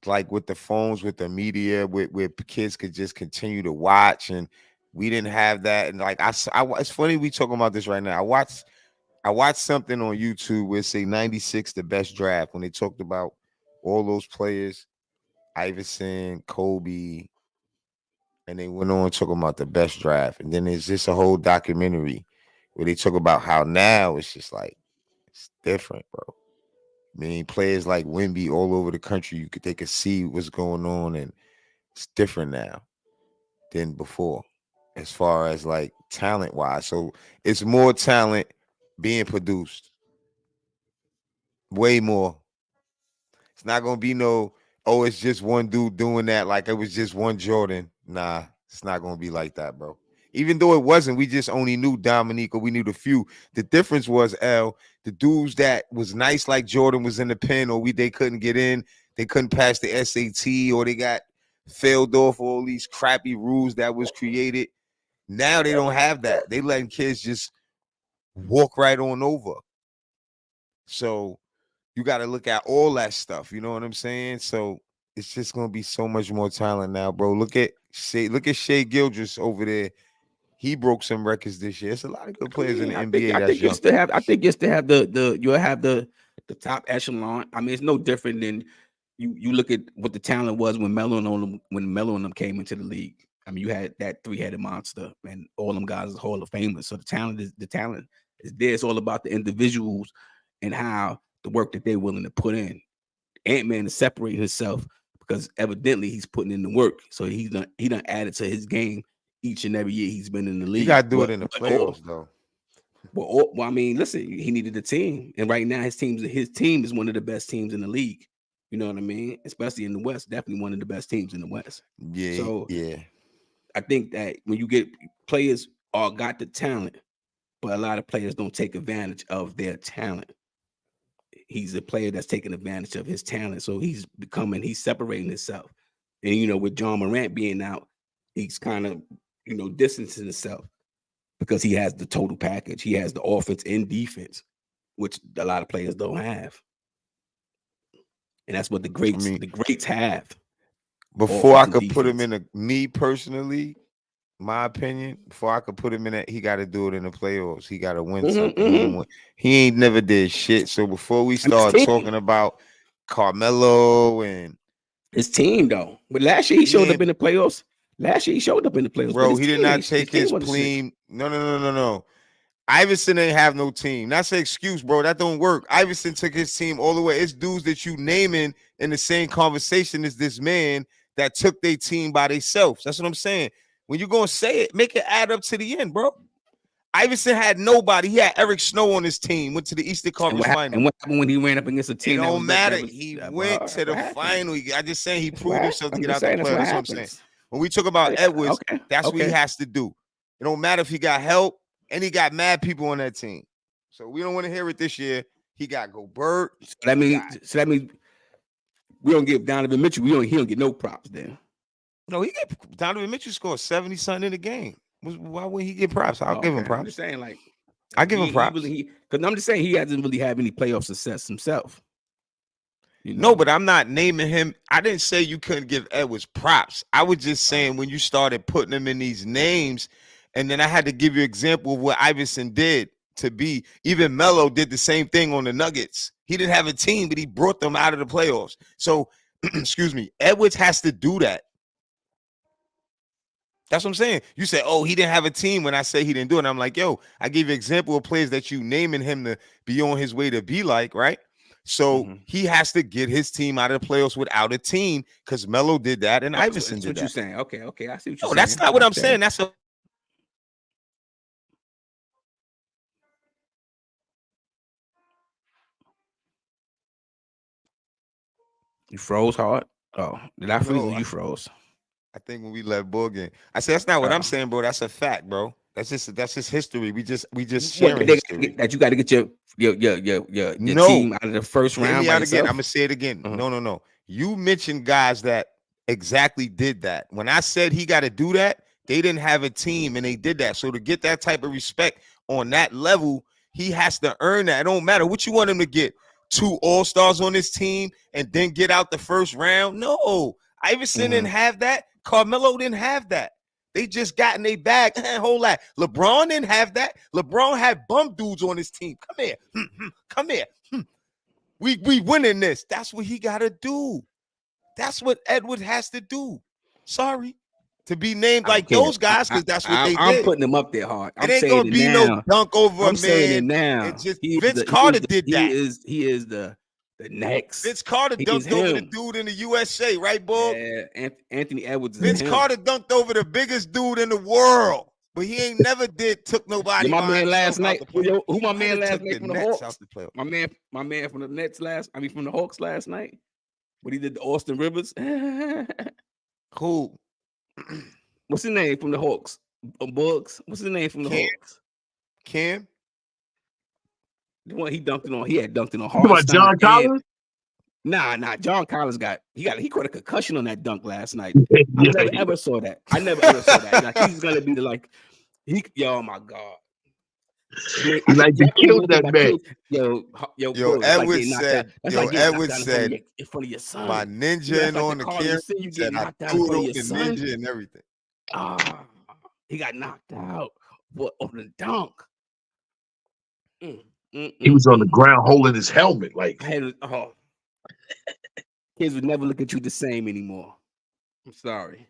like with the phones, with the media, where kids could just continue to watch, and we didn't have that. And like it's funny we talking about this right now. I watched something on YouTube where it say 96 the best draft when they talked about all those players, Iverson, Kobe, and they went on talking about the best draft. And then there's just a whole documentary where they talk about how now it's just like it's different, bro. I mean, players like Wemby all over the country, they could see what's going on, and it's different now than before, as far as like talent wise. So it's more talent being produced, way more. It's not gonna be no, oh, it's just one dude doing that like it was just one Jordan. Nah, it's not gonna be like that, bro. Even though it wasn't, we just only knew Dominique or we knew the few. The difference was the dudes that was nice like Jordan was in the pen, or they couldn't get in, they couldn't pass the SAT, or they got failed off all these crappy rules that was created. Now they don't have that. They letting kids just walk right on over. So you got to look at all that stuff. You know what I'm saying? So it's just gonna be so much more talent now, bro. Look at Shea Gildress over there. He broke some records this year. It's a lot of good players in the NBA. I think you still have you'll have the top echelon. I mean, it's no different than you look at what the talent was when Melo and them came into the league. I mean, you had that three-headed monster, and all them guys are Hall of Famers. So the talent is there. It's all about the individuals and how the work that they're willing to put in. Ant-Man is separating himself because evidently he's putting in the work. So he done added to his game each and every year he's been in the league. You got to do it in the playoffs, though. Well, I mean, listen, he needed a team, and right now his team is one of the best teams in the league. You know what I mean? Especially in the West, definitely one of the best teams in the West. Yeah. So yeah, I think that when you get players all got the talent, but a lot of players don't take advantage of their talent. He's a player that's taking advantage of his talent, so he's separating himself. And with John Morant being out, he's kind of distancing himself because he has the total package. He has the offense and defense, which a lot of players don't have. And that's what the greats have. Before I could put him in me personally, my opinion, before I could put him in it, he got to do it in the playoffs. He got to win something. He ain't never did shit. So before we start talking about Carmelo and his team, though, but last year he showed up in the playoffs. Bro, he did not take his team. No. Iverson ain't have no team. That's an excuse, bro. That don't work. Iverson took his team all the way. It's dudes that you naming in the same conversation as this man that took their team by themselves. That's what I'm saying. When you're going to say it, make it add up to the end, bro. Iverson had nobody. He had Eric Snow on his team, went to the Eastern Conference Final. And what happened when he ran up against a team? It don't matter. He went to the final. I just saying he proved himself to get out the playoffs. That's what I'm saying. When we talk about Edwards, that's what he has to do. It don't matter if he got help, and he got mad people on that team. So we don't want to hear it this year. He got Gobert. So that means we don't give Donovan Mitchell. He don't get no props then. No, Donovan Mitchell scored 70-something in the game. Why wouldn't he get props? I'll give him props. I'm just saying, I give him props. Because I'm just saying he hasn't really had any playoff success himself. No, but I'm not naming him. I didn't say you couldn't give Edwards props. I was just saying when you started putting him in these names, and then I had to give you an example of what Iverson did to be. Even Melo did the same thing on the Nuggets. He didn't have a team, but he brought them out of the playoffs. So, excuse me, Edwards has to do that. That's what I'm saying. You say, oh, he didn't have a team when I say he didn't do it. And I'm like, yo, I gave you an example of players that you naming him to be on his way to be like, right? So he has to get his team out of the playoffs without a team because Melo did that and Iverson did that. That's what you're saying. Okay, I see what you're saying. No, that's not what I'm saying. That's a You froze hard. Oh, did I freeze or you froze? I think when we let Borgen, I said that's not what I'm saying, bro. That's a fact, bro. That's just history. We just sharing history. That you got to get your team out of the first round. I'm gonna say it again. No. You mentioned guys that exactly did that. When I said he got to do that, they didn't have a team and they did that. So to get that type of respect on that level, He has to earn that. It don't matter what you want him to get. 2 all-stars on this team and then get out the first round. No, Iverson didn't have that. Carmelo didn't have that. They just got in their bag. Whole lot. LeBron didn't have that. LeBron had bum dudes on his team. Come here. Come here. We winning this. That's what he got to do. That's what Edward has to do. Sorry. To be named like those guys, because that's what they did. I'm putting them up there hard. It ain't gonna be no dunk over I'm a saying it man. now. It's just Vince Carter did that. He is the next. Vince Carter dunked over the dude in the USA, right, Bull? Yeah, Anthony Edwards. Vince Carter dunked over the biggest dude in the world, but he ain't never took nobody. My man last night. Who my man last night from the Hawks? My man from the Nets from the Hawks last night. What he did to Austin Rivers. Who? What's his name from the Hawks? Bugs. What's his name from the Hawks? Cam. The one he dunked it on. He had dunked it on hard. About John Collins? Nah. John Collins he caught a concussion on that dunk last night. I never ever saw that. Like he's gonna be oh my God. He like to kill that man. Yo, Edward said, in front of your son. My ninja and on the camera, you said get I knocked out in front of your son. ninja and everything. He got knocked out on the dunk. He was on the ground holding his helmet. Like kids would never look at you the same anymore. I'm sorry.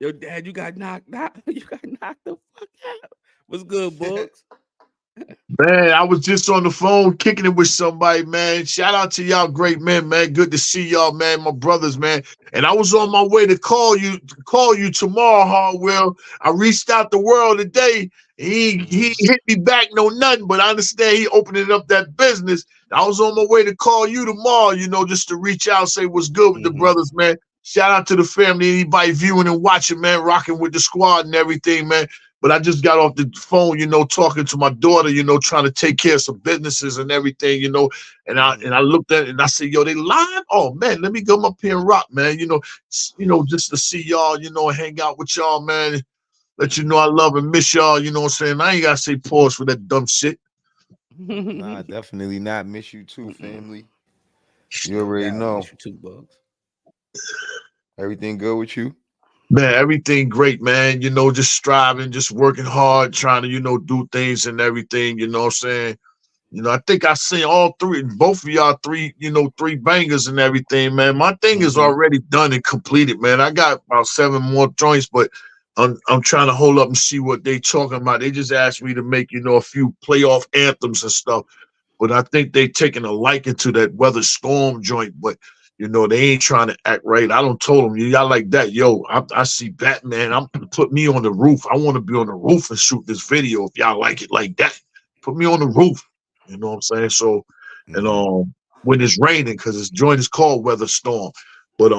Yo, Dad, you got knocked out. You got knocked the fuck out. What's good, Bugs? Man, I was just on the phone kicking it with somebody, man. Shout out to y'all great men, man. Good to see y'all, man. My brothers, man. And I was on my way to call you tomorrow, Hardwell. I reached out the world today. He hit me back, no nothing, but I understand he opening up that business. I was on my way to call you tomorrow, just to reach out, say what's good with the brothers, man. Shout out to the family, anybody viewing and watching, man, rocking with the squad and everything, man. But I just got off the phone, talking to my daughter, trying to take care of some businesses and everything, and I looked at it and I said, yo, they live? Oh man, let me come up here and rock, man. Just to see y'all, and hang out with y'all, man. Let you know I love and miss y'all, you know what I'm saying? I ain't gotta say pause for that dumb shit. Nah, definitely not. Miss you too, family. You already know. Miss you too, Bugs. Everything good with you? Man, everything great, man. Just striving, just working hard, trying to, do things and everything, you know what I'm saying? I think I seen both of y'all three bangers and everything, man. My thing is already done and completed, man. I got about 7 more joints, but I'm trying to hold up and see what they talking about. They just asked me to make, a few playoff anthems and stuff. But I think they taking a liking to that Weather Storm joint, but they ain't trying to act right. I don't told them, y'all like that. Yo, I see Batman. I'm gonna put me on the roof. I want to be on the roof and shoot this video if y'all like it like that. Put me on the roof. You know what I'm saying? So, and when it's raining, because this joint is called Weather Storm. But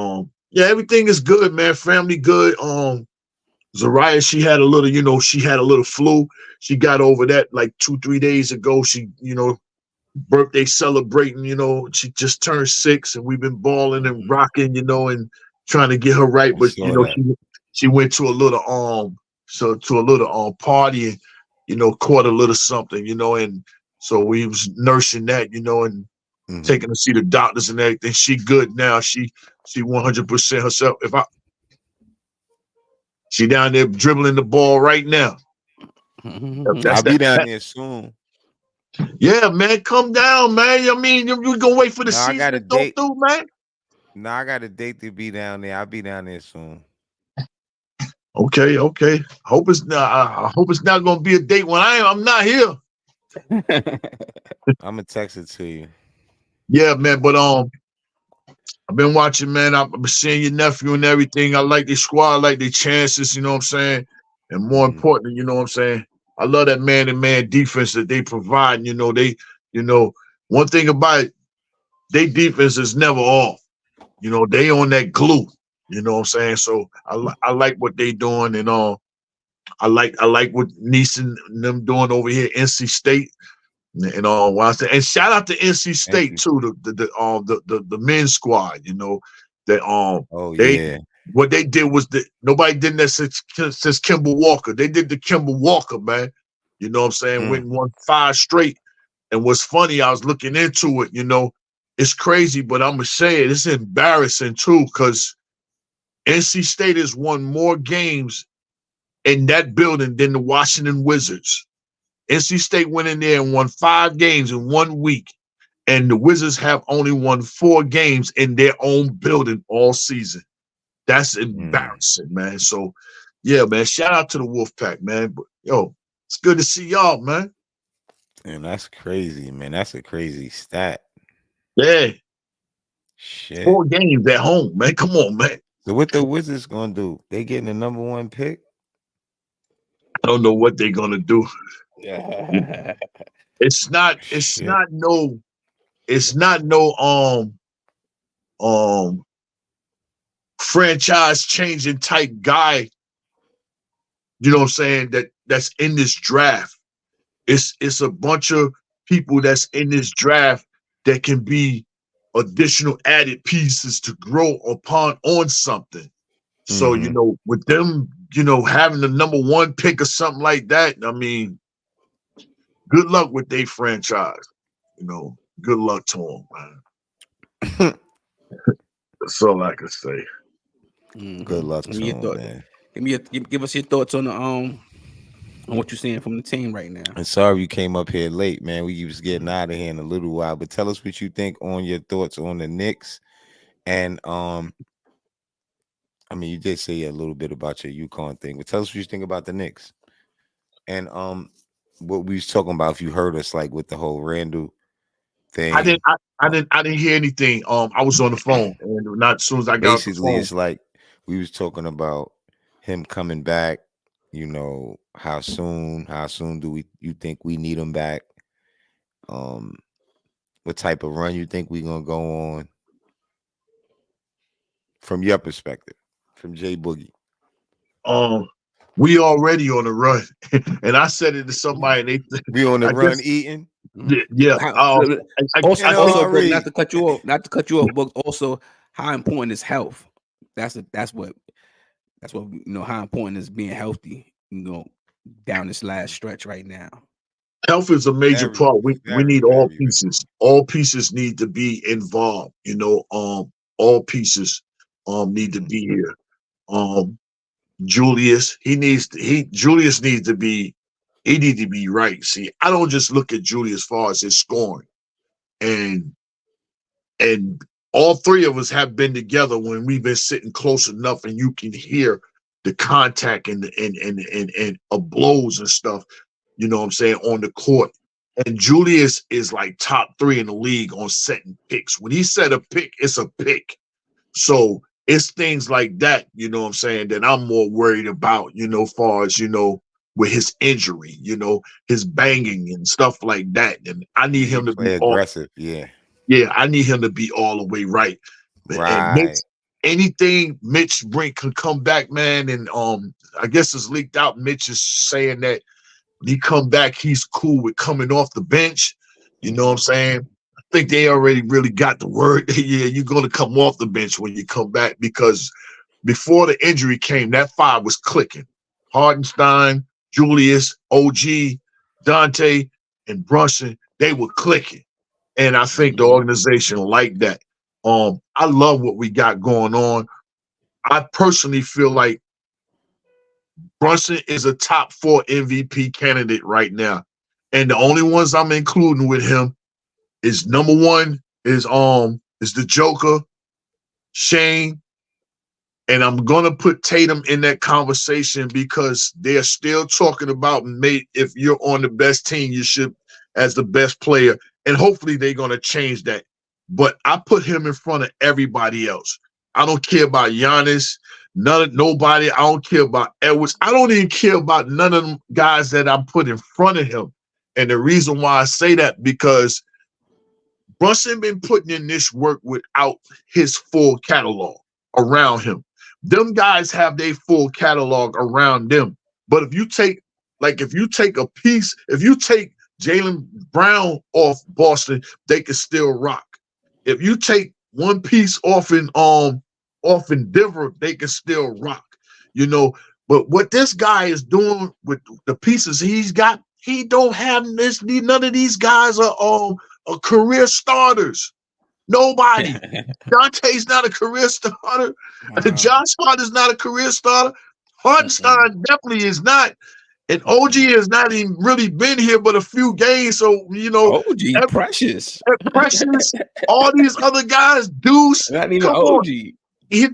yeah, everything is good, man. Family good. Zariah, she had a little flu. She got over that like 2-3 days ago. She, birthday celebrating, she just turned 6 and we've been balling and rocking, and trying to get her right. But she went to a little party and caught a little something, and so we was nursing that, and taking to see the doctors and everything. She good now. She 100% herself. She down there dribbling the ball right now. I'll be down there soon. Yeah, man, come down, man. I mean, you gonna wait for the season to go through, man? No, I got a date to be down there. I'll be down there soon. Okay. I hope it's not gonna be a date when I'm not here. I'm gonna text it to you. Yeah, man. But I've been watching, man. I've been seeing your nephew and everything. I like their squad, I like their chances. You know what I'm saying? And more importantly, you know what I'm saying? I love that man-to-man defense that they provide. One thing about it, their defense is never off. They on that glue. You know what I'm saying? So I like what they doing, and I like what Neeson and them doing over here, NC State, and and shout out to NC State too, the men's squad. What they did was that nobody did that since Kimball Walker. They did the Kimball Walker, man. You know what I'm saying? Went and won 5 straight. And what's funny, I was looking into it, it's crazy, but I'm going to say it. It's embarrassing, too, because NC State has won more games in that building than the Washington Wizards. NC State went in there and won 5 games in 1 week, and the Wizards have only won 4 games in their own building all season. That's embarrassing, man. So, yeah, man, shout out to the Wolfpack, man. But, yo, it's good to see y'all, man. And that's crazy, man. That's a crazy stat. Yeah. Shit. 4 games at home, man. Come on, man. So what the Wizards gonna do? They getting the number 1 pick? I don't know what they're gonna do. It's not no franchise changing type guy, you know what I'm saying, that's in this draft. It's a bunch of people that's in this draft that can be additional added pieces to grow on something. So, with them, having the number 1 pick or something like that, I mean, good luck with their franchise. Good luck to them, man. That's all I can say. Good luck to them, man. Give us your thoughts on what you're seeing from the team right now. And sorry you came up here late, man. We was getting out of here in a little while, but tell us what you think on your thoughts on the Knicks. And I mean, you did say a little bit about your UConn thing, but tell us what you think about the Knicks. And what we was talking about, if you heard us, like with the whole Randall thing. I didn't hear anything. I was on the phone, and not as soon as I got basically off the phone. It's like we was talking about him coming back. How soon do you think we need him back? What type of run you think we gonna go on? From your perspective, from Jay Boogie. We already on the run, and I said it to somebody. And we on the run eating. Yeah. Also, Brooke, not to cut you off, but also how important is health? That's what how important is being healthy. Down this last stretch right now. Health is a major part. We need all pieces. All pieces need to be involved. All pieces need to be here. Julius needs to be right. See, I don't just look at Julius as far as his scoring. And all 3 of us have been together when we've been sitting close enough and you can hear the contact and blows and stuff, you know what I'm saying, on the court. And Julius is like top 3 in the league on setting picks. When he set a pick, it's a pick. So it's things like that, you know what I'm saying, that I'm more worried about, far as, with his injury, his banging and stuff like that. And I need him to be aggressive. Yeah, I need him to be all the way right. Right. Anything Mitch Brink could come back, man, and I guess it's leaked out. Mitch is saying that when he come back, he's cool with coming off the bench. You know what I'm saying? I think they already really got the word. Yeah, you're gonna come off the bench when you come back, because before the injury came, that 5 was clicking. Hardenstein, Julius, OG, Dante, and Brunson, they were clicking. And I think the organization liked that. I love what we got going on. I personally feel like Brunson is a top 4 MVP candidate right now. And the only ones I'm including with him is number 1 is the Joker, Shane, and I'm gonna put Tatum in that conversation because they're still talking about, mate, if you're on the best team, you should as the best player. And hopefully they're gonna change that. But I put him in front of everybody else. I don't care about Giannis, nobody. I don't care about Edwards. I don't even care about none of them guys that I put in front of him. And the reason why I say that, because Brunson been putting in this work without his full catalog around him. Them guys have their full catalog around them. But if you take a piece, if you take Jaylen Brown off Boston, they can still rock. If you take one piece off in Denver, they can still rock. But what this guy is doing with the pieces he's got he don't have this. None of these guys are career starters. Nobody. Dante's not a career starter. Josh Hart is not a career starter. Hartenstein definitely is not. And OG has not even really been here but a few games. So, OG Precious. Precious, all these other guys, Deuce, Not even come OG. on.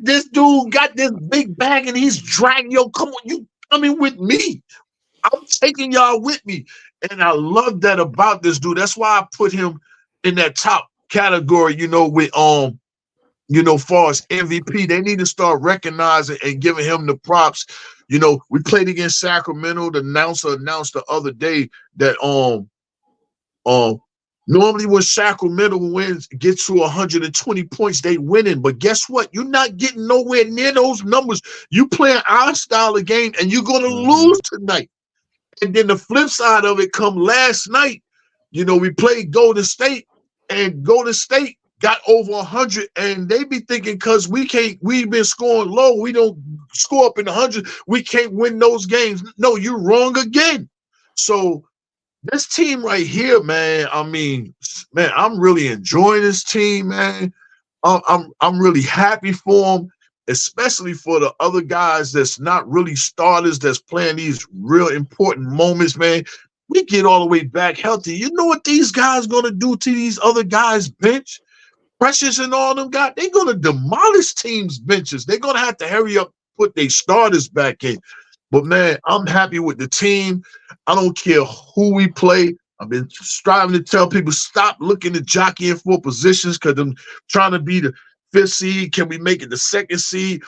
This dude got this big bag and he's dragging, come on, you coming with me. I'm taking y'all with me. And I love that about this dude. That's why I put him in that top category, with far as MVP. They need to start recognizing and giving him the props. We played against Sacramento. The announcer announced the other day that normally when Sacramento gets to 120 points, they winning. But guess what? You're not getting nowhere near those numbers. You playing our style of game, and you're gonna lose tonight. And then the flip side of it come last night. We played Golden State, and Golden State got over 100, and they be thinking because we've been scoring low, we don't score up in 100, we can't win those games. No, you're wrong again. So this team right here, man, I'm really enjoying this team, man. I'm really happy for them, especially for the other guys that's not really starters, that's playing these real important moments, man. We get all the way back healthy. You know what these guys gonna do to these other guys' bench? Precious and all them guys, they're gonna demolish teams' benches. They're gonna have to hurry up, put their starters back in. But man, I'm happy with the team. I don't care who we play. I've been striving to tell people stop looking at jockeying for positions because I'm trying to be the 5th seed. Can we make it the 2nd seed?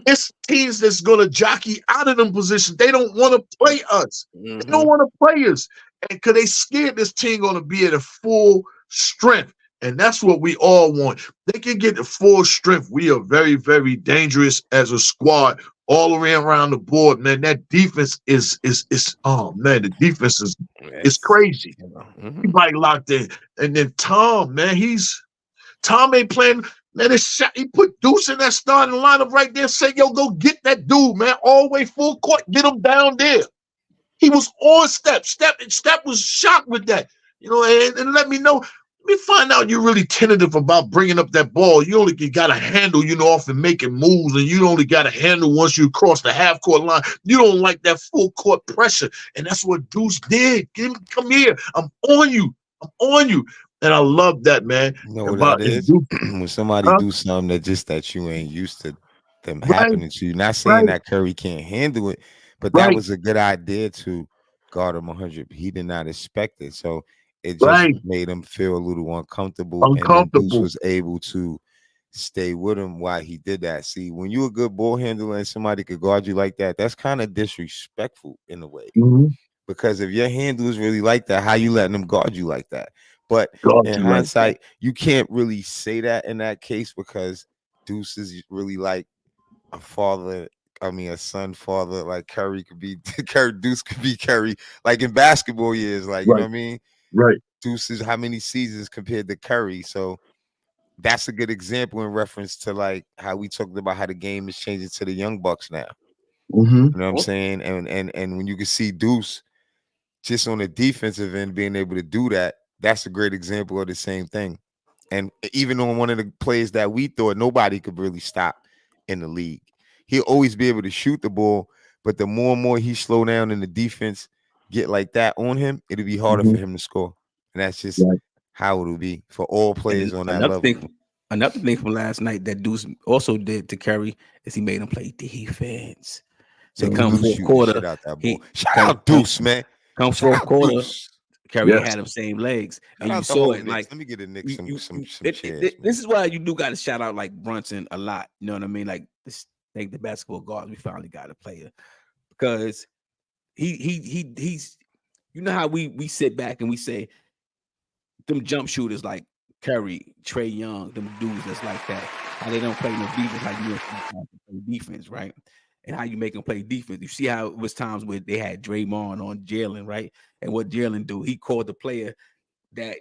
It's teams that's going to jockey out of them positions. They don't want to play us. They don't want to play us. And because they scared this team going to be at a full strength. And that's what we all want. They can get the full strength. We are very, very dangerous as a squad all around the board, man. That defense is the defense is crazy. Everybody locked in. And then Tom, man, Tom ain't playing. Man, he put Deuce in that starting lineup right there. Say, yo, go get that dude, man. All the way full court. Get him down there. He was on Step. Step was shocked with that. And let me know. Let me find out you're really tentative about bringing up that ball. You only got to handle, off and making moves, and you only got to handle once you cross the half-court line. You don't like that full-court pressure, and that's what Deuce did. Come here. I'm on you. And I love that, man. You know what that is? When somebody do something that you ain't used to them happening to you. Not saying that Curry can't handle it, but that was a good idea to guard him 100. He did not expect it. So it just made him feel a little uncomfortable. And then Deuce was able to stay with him while he did that. See, when you're a good ball handler and somebody could guard you like that, that's kind of disrespectful in a way. Because if your handler is really like that, how you letting them guard you like that? But in hindsight, you can't really say that in that case because Deuce is really like a son father. Like Curry could be Deuce could be Curry. Like in basketball years, like you know what I mean? Right. Deuce is how many seasons compared to Curry. So that's a good example in reference to like how we talked about how the game is changing to the young bucks now. You know what I'm saying? And when you can see Deuce just on the defensive end being able to do that, that's a great example of the same thing. And even on one of the plays that we thought nobody could really stop in the league, he'll always be able to shoot the ball. But the more and more he slow down in the defense, get like that on him, it'll be harder for him to score. And that's just how it'll be for all players on that level. Another thing from last night that Deuce also did to Curry is he made him play defense. So come fourth quarter, shout out Deuce, man. Come fourth quarter, Curry had them same legs, and you saw it. Like, let me get a Knicks some chairs. This is why you do got to shout out like Brunson a lot. You know what I mean? Like this, like the basketball guards, we finally got a player because he's. You know how we sit back and we say them jump shooters like Curry, Trae Young, them dudes that's like that. How they don't play no defense like you play defense, right? And how you make them play defense. You see how it was times where they had Draymond on Jalen, right? And what Jalen do, he called the player that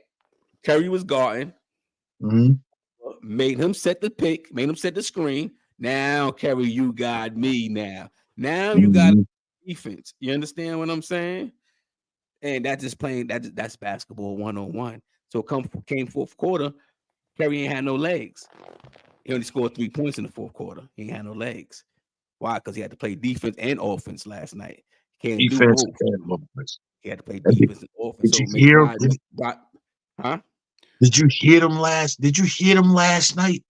Curry was guarding, made him set the pick, made him set the screen. Now, Curry, you got me now. Now you got defense. You understand what I'm saying? And that's just playing that's basketball 101. So came fourth quarter, Curry ain't had no legs. He only scored 3 points in the fourth quarter. He ain't had no legs. Why? Because he had to play defense and offense last night. He can't do Defense both. and offense. He had to play And defense and offense. Did So you it makes hear? huh? Did you hear them last? Did you hear them last night?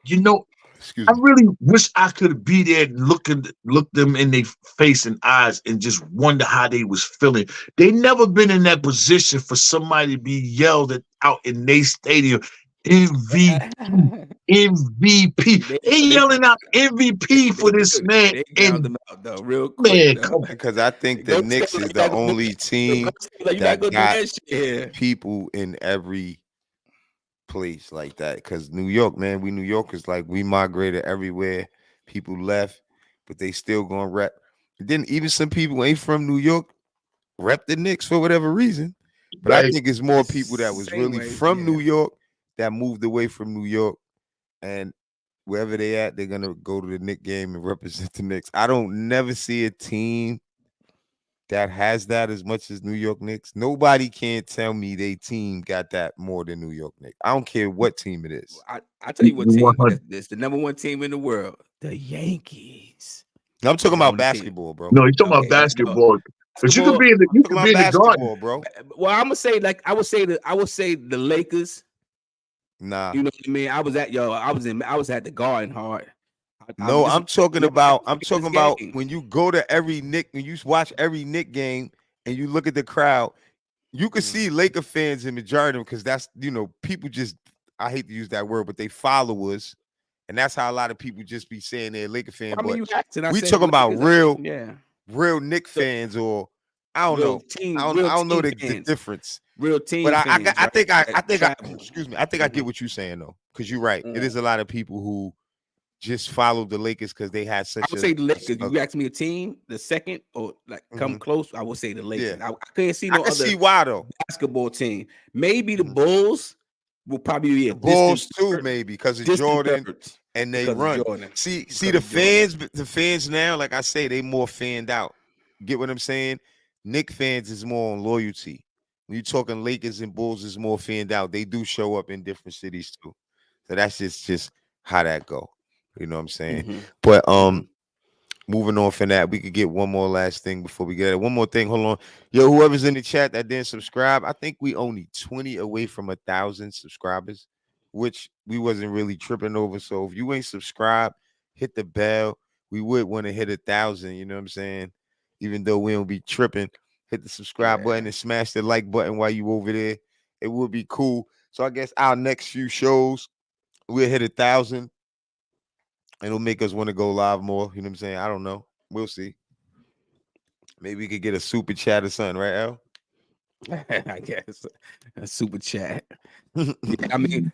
You know, Excuse I me. really wish I could be there and look them in their face and eyes and just wonder how they was feeling. They never been in that position for somebody to be yelled at out in their stadium. MVP, MVP. They They yelling out MVP for this man. they ground And them out though, real quick man, though. come Because I think the Go say Knicks is like the that. only team You not that gonna do got that shit here. people in every place like that. Because New York, man, we New Yorkers, like we migrated everywhere. People left, but they still gonna rep. Then even some people ain't from New York rep the Knicks for whatever reason. But I right. think it's more people that was Same really way, from yeah. New York that moved away from New York, and wherever they at, they're gonna go to the Knicks game and represent the Knicks. I don't never see a team that has that as much as New York Knicks. Nobody can tell me they team got that more than New York Knicks. I don't care what team it is. I tell you what team 100. that's the number one team in the world, the Yankees. I'm talking about Only team. basketball, bro. No, he's talking about Okay, no. basketball. But you could Basketball, be in the I'm talking about garden. basketball, bro. well, I'm gonna say like I would say the Lakers. Nah. You know what I mean? I was at the Garden hard. No, I'm talking about game. when you go to every Knick, when you watch every Knick game and you look at the crowd, you can see Laker fans in majority of them because that's, people just, I hate to use that word, but they followers. And that's how a lot of people just be saying they're Laker fan. I mean, you asked, and I we said talking about Lakers, real Knick fans, or I don't real know. Team, I real don't know the fans. difference. Real team But fans. I think travel. excuse me. I think I get what you're saying though, because you're right. It is a lot of people who just followed the Lakers because they had such. I would say the Lakers. You ask me a team, the second or like come close, I would say the Lakers. Yeah. I couldn't see I no can other see why though. basketball team. Maybe the Bulls will probably be a Bulls distant too, third, maybe because of distant Jordan third and they because of run. Jordan. See Because the of Jordan. fans now, like I say, they more fanned out. Get what I'm saying? Knick fans is more on loyalty. When you're talking Lakers and Bulls is more fanned out. They do show up in different cities too. So that's just how that go. You know what I'm saying? But moving on from that, we could get one more last thing before we get it. One more thing. Hold on. Yo, whoever's in the chat that didn't subscribe, I think we only 20 away from 1,000 subscribers, which we wasn't really tripping over. So if you ain't subscribed, hit the bell. We would want to hit 1,000, you know what I'm saying? Even though we don't be tripping, hit the subscribe button and smash the like button while you over there. It would be cool. So I guess our next few shows, we'll hit 1,000. And it'll make us want to go live more. You know what I'm saying? I don't know. We'll see. Maybe we could get a super chat or something, right, Al? I guess a super chat. Yeah, I mean,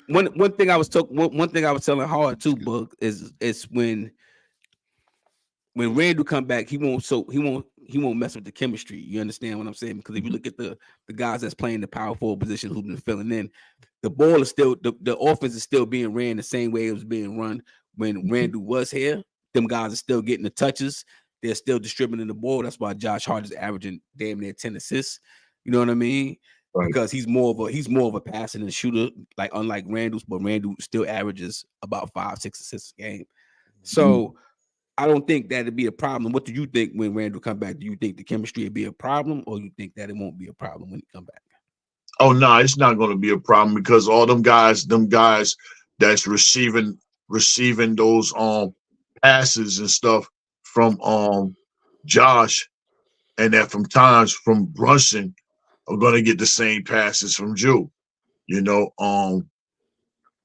one thing I was one thing I was telling Hard too, Book, is when Randall come back, he won't mess with the chemistry. You understand what I'm saying? Because if you look at the guys that's playing the power forward position who've been filling in, the ball is still the offense is still being ran the same way it was being run when Randall was here. Them guys are still getting the touches. They're still distributing the ball. That's why Josh Hart is averaging damn near 10 assists. You know what I mean? Right. Because he's more of a passing and shooter, like unlike Randall's, but Randall still averages about 5-6 assists a game. So I don't think that'd be a problem. What do you think when Randall come back? Do you think the chemistry would be a problem, or you think that it won't be a problem when he come back? Oh no, it's not going to be a problem because all them guys that's receiving those passes and stuff from Josh, and that from times from Brunson are going to get the same passes from Jew. You know,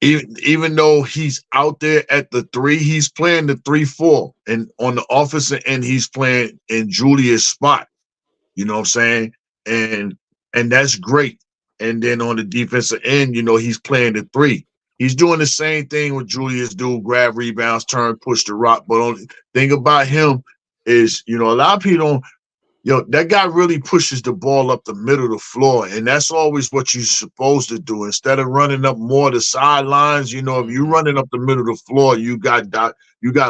even though he's out there at the 3, he's playing the 3-4, and on the offensive end, he's playing in Julius' spot. You know what I'm saying? And that's great. And then on the defensive end, he's playing the 3. He's doing the same thing with Julius do, grab rebounds, turn, push the rock. But only thing about him is, a lot of people Yo, that guy really pushes the ball up the middle of the floor, and that's always what you're supposed to do. Instead of running up more the sidelines, if you're running up the middle of the floor, you got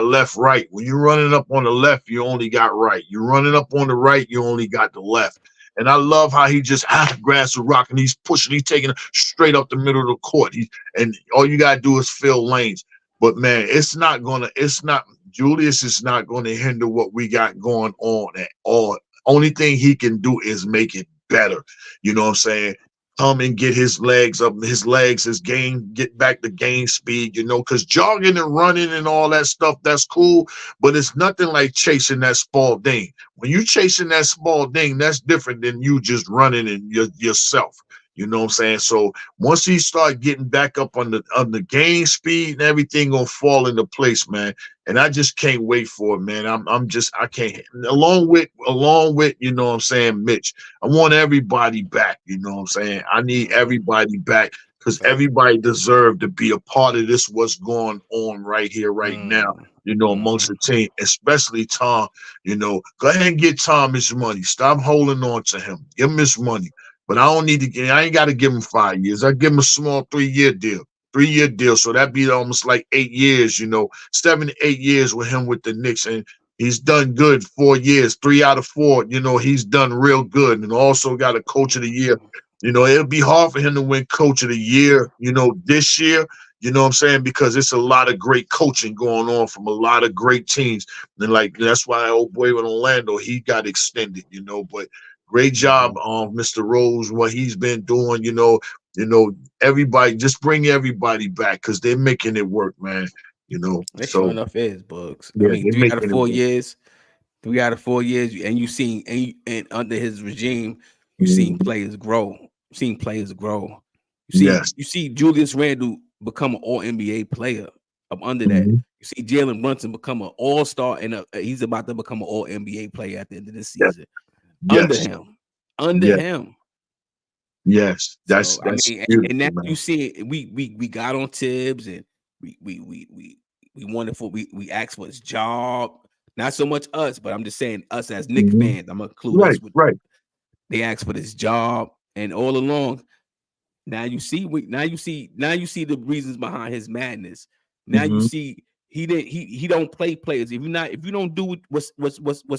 left, right. When you're running up on the left, you only got right. You're running up on the right, you only got the left. And I love how he just half grabs the rock and he's pushing, he's taking it straight up the middle of the court. And all you gotta do is fill lanes. But man, Julius is not gonna hinder what we got going on at all. Only thing he can do is make it better. You know what I'm saying? Come and get his legs up, his game, get back to game speed, because jogging and running and all that stuff, that's cool, but it's nothing like chasing that small ding. When you chasing that small ding, that's different than you just running and yourself. You know what I'm saying? So once he start getting back up on the game speed and everything gonna fall into place, man. And I just can't wait for it, man. I can't. Along with, you know what I'm saying, Mitch. I want everybody back. You know what I'm saying? I need everybody back because everybody deserves to be a part of this. What's going on right here, right now? Amongst the team, especially Tom. Go ahead and get Tom his money. Stop holding on to him. Give him his money. But I ain't got to give him 5 years. I give him a small 3-year deal. 3-year deal. So that'd be almost like 8 years, 7 to 8 years with him with the Knicks. And he's done good 4 years, 3 out of 4. He's done real good. And also got a coach of the year. It'll be hard for him to win coach of the year, this year. You know what I'm saying? Because it's a lot of great coaching going on from a lot of great teams. And that's why old boy with Orlando, he got extended, but great job, Mr. Rose, what he's been doing, everybody, just bring everybody back because they're making it work, man. That sure enough is, Bugs. Yeah, I mean, 3 out of 4 years, 3 out of 4 years, and you seen and under his regime, you seen players grow. You see Julius Randle become an All NBA player up under that. You see Jalen Brunson become an All-Star, and he's about to become an All NBA player at the end of this season. Under him. Yes, that's and now you see we got on Tibbs and we wanted for we asked for his job. Not so much us, but I'm just saying us as Knicks fans. I'm gonna include us with they asked for this job, and all along, now you see the reasons behind his madness. Now you see he don't play players. If you don't do what's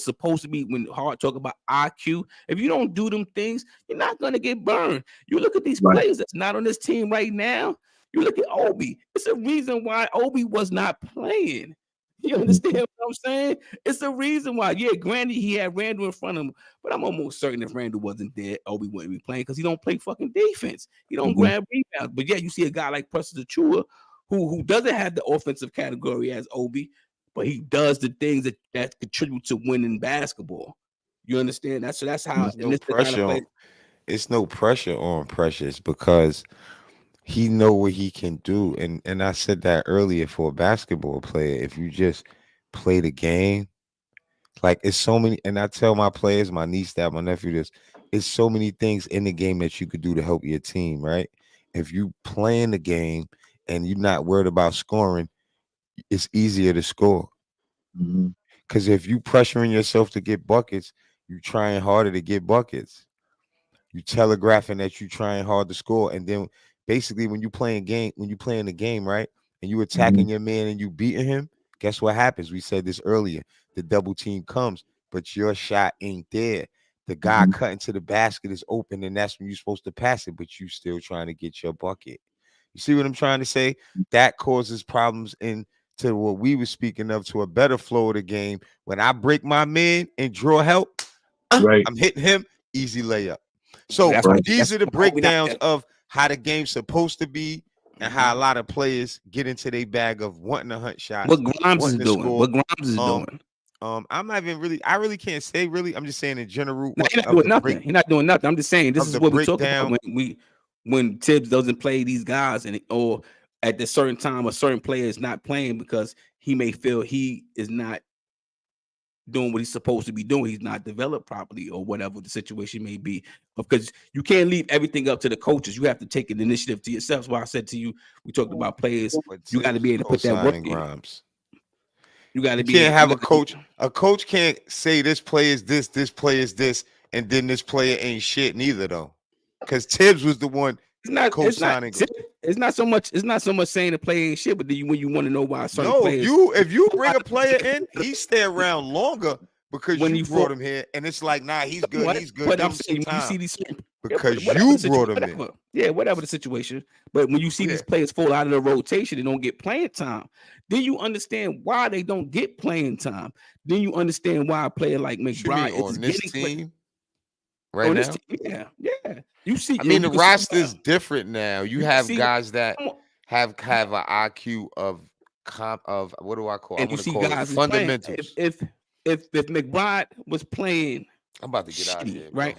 supposed to be, when Hart talk about IQ, if you don't do them things, you're not gonna get burned. You look at these players that's not on this team right now. You look at Obi. It's a reason why Obi was not playing. You understand what I'm saying? It's a reason why. Yeah, granted, he had Randall in front of him, but I'm almost certain if Randall wasn't there, Obi wouldn't be playing because he don't play fucking defense. He don't grab rebounds. But yeah, you see a guy like Preston Achua who doesn't have the offensive category as Obi, but he does the things that contribute to winning basketball. You understand? That's how. It's no pressure on Precious because he know what he can do, and I said that earlier for a basketball player. If you just play the game, like it's so many, and I tell my players, my niece that, my nephew this, it's so many things in the game that you could do to help your team, right? If you playing the game and you're not worried about scoring, it's easier to score. Because if you pressuring yourself to get buckets, you trying harder to get buckets. You telegraphing that you trying hard to score, and then basically when you playing the game, right, and you attacking your man and you beating him, guess what happens? We said this earlier. The double team comes, but your shot ain't there. The guy cutting to the basket is open, and that's when you're supposed to pass it, but you still trying to get your bucket. You see what I'm trying to say? That causes problems into what we were speaking of, to a better flow of the game. When I break my man and draw help, I'm hitting him, easy layup. So these are the breakdowns of how the game's supposed to be and how a lot of players get into their bag of wanting to hunt shots. What Grimes is doing. I'm not even really, I really can't say really. I'm just saying in general. No, he's not doing nothing. He's not doing nothing. I'm just saying this is what we talk about when Tibbs doesn't play these guys, or at the certain time a certain player is not playing because he may feel he is not doing what he's supposed to be doing. He's not developed properly, or whatever the situation may be. Because you can't leave everything up to the coaches. You have to take an initiative to yourself. That's why I said to you, we talked about players. You got to be able to put that work in. You got to You be. can't have a coach. A coach can't say this player is this player is this, and then this player ain't shit neither though. Because Tibbs was the one co-signing. It's not so much. It's not so much saying the player ain't shit, but when you want to know why certain No, players. if you bring a player in, he stay around longer because you brought him here, and it's like, nah, he's good. He's good. But I'm saying you see these because you brought him in. Yeah, whatever the situation. But when you see these players fall out of the rotation and don't get playing time, then you understand why they don't get playing time. Then you understand why a player like McBride is on this team right on now. This team, yeah. You see, I mean, the roster's different now. You have guys that have an IQ of what do I call? And I you see call guys it fundamentals. If McBride was playing, I'm about to get out of here, right?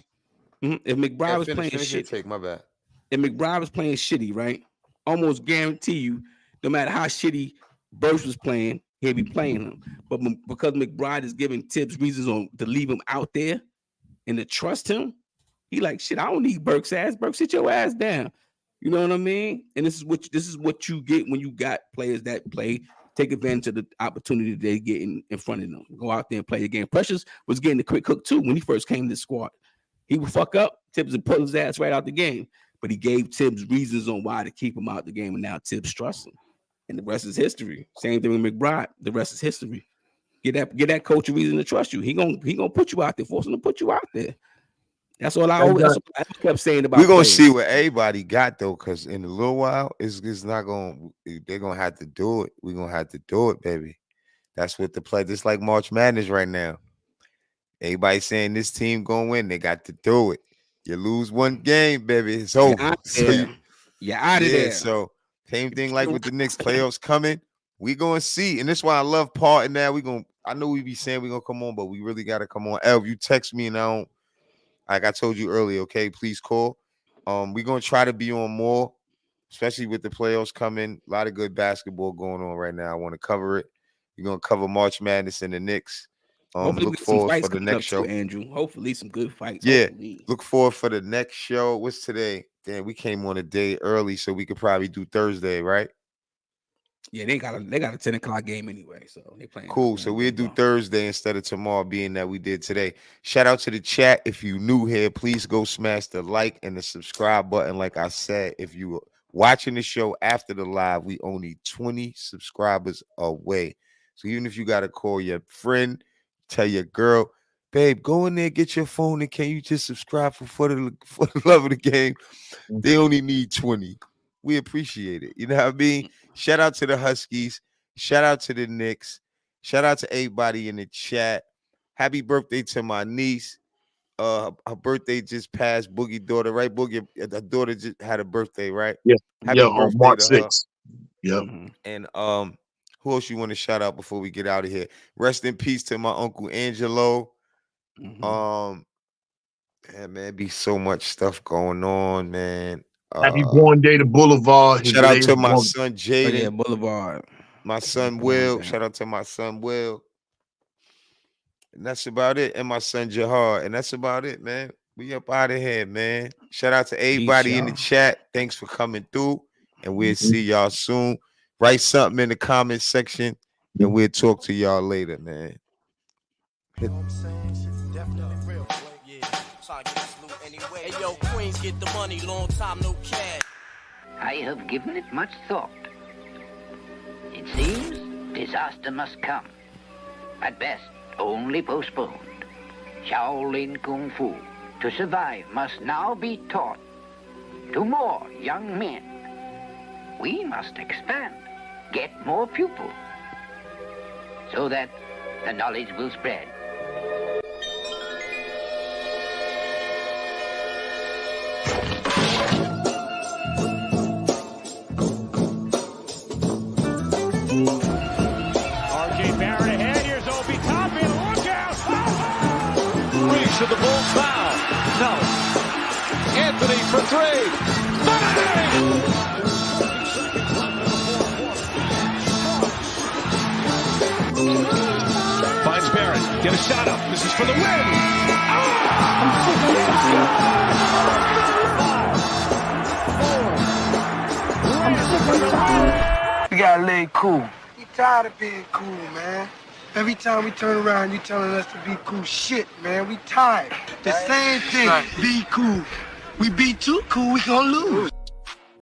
If McBride was playing shit, take my bad. If McBride was playing shitty, right? Almost guarantee you, no matter how shitty Burks was playing, he'll be playing him. But because McBride is giving Tibbs reasons to leave him out there and to trust him, he like, shit, I don't need Burks' ass. Burks, sit your ass down. You know what I mean? And this is what you get when you got players that play, take advantage of the opportunity they get in front of them. Go out there and play the game. Precious was getting the quick hook too when he first came to the squad. He would fuck up, Tibbs would pull his ass right out the game. But he gave Tibbs reasons on why to keep him out the game, and now Tibbs trusts him. And the rest is history. Same thing with McBride. The rest is history. Get that coach a reason to trust you. He gonna put you out there, force him to put you out there. That's all I kept saying about. We're gonna see what everybody got though, because in a little while, it's not gonna. They're gonna have to do it. We're gonna have to do it, baby. That's what the play. Just like March Madness right now. Everybody saying this team gonna win. They got to do it. You lose one game, baby, it's over. You're out of there. So same thing like with the Knicks playoffs coming. We gonna see, and that's why I love parting now. I know we be saying we gonna come on, but we really gotta come on. Elv, you text me and I don't. Like I told you earlier, okay, please call. We're gonna try to be on more, especially with the playoffs coming. A lot of good basketball going on right now. I want to cover it. We're gonna cover March Madness and the Knicks. Look forward for the next show, Andrew. Hopefully, some good fights. Yeah, hopefully. Look forward for the next show. What's today? Damn, we came on a day early, so we could probably do Thursday, right? Yeah, they got a 10:00 game anyway, so they playing. Cool. So we'll do Thursday instead of tomorrow, being that we did today. Shout out to the chat. If you new here, please go smash the like and the subscribe button. Like I said, if you were watching the show after the live, we only 20 subscribers away. So even if you got to call your friend, tell your girl, babe, go in there, get your phone, and can you just subscribe for the love of the game? They only need 20. We appreciate it. You know what I mean? Shout out to the Huskies. Shout out to the Knicks. Shout out to everybody in the chat. Happy birthday to my niece. Her birthday just passed. Boogie daughter, right? Boogie, the daughter just had a birthday, right? Yeah. Happy birthday on March to her. 6th. Yep. And who else you want to shout out before we get out of here? Rest in peace to my uncle Angelo. Yeah, man, be so much stuff going on, man. Happy born day to Boulevard. Shout out to my son Jaden. Yeah, Boulevard. My son Will. Shout out to my son Will. And that's about it. And my son Jahar. And that's about it, man. We up out of here, man. Shout out to everybody in the chat. Thanks for coming through. And we'll see y'all soon. Write something in the comment section. And we'll talk to y'all later, man. You know what I'm saying? Shit's definitely real, boy. Yeah. Try to get this loot anyway. Hey, yo, Queens, get the money. Long time, no cash. I have given it much thought. It seems disaster must come. At best, only postponed. Shaolin Kung Fu, to survive, must now be taught to more young men. We must expand, get more pupils, so that the knowledge will spread. To the Bulls foul. No. Anthony for three. Bang! Finds Barrett. Get a shot up. This is for the win. We gotta lay cool. We tired of being cool, man. Every time we turn around, you telling us to be cool. Shit, man, we tired. The same thing, be cool. We be too cool, we gonna lose.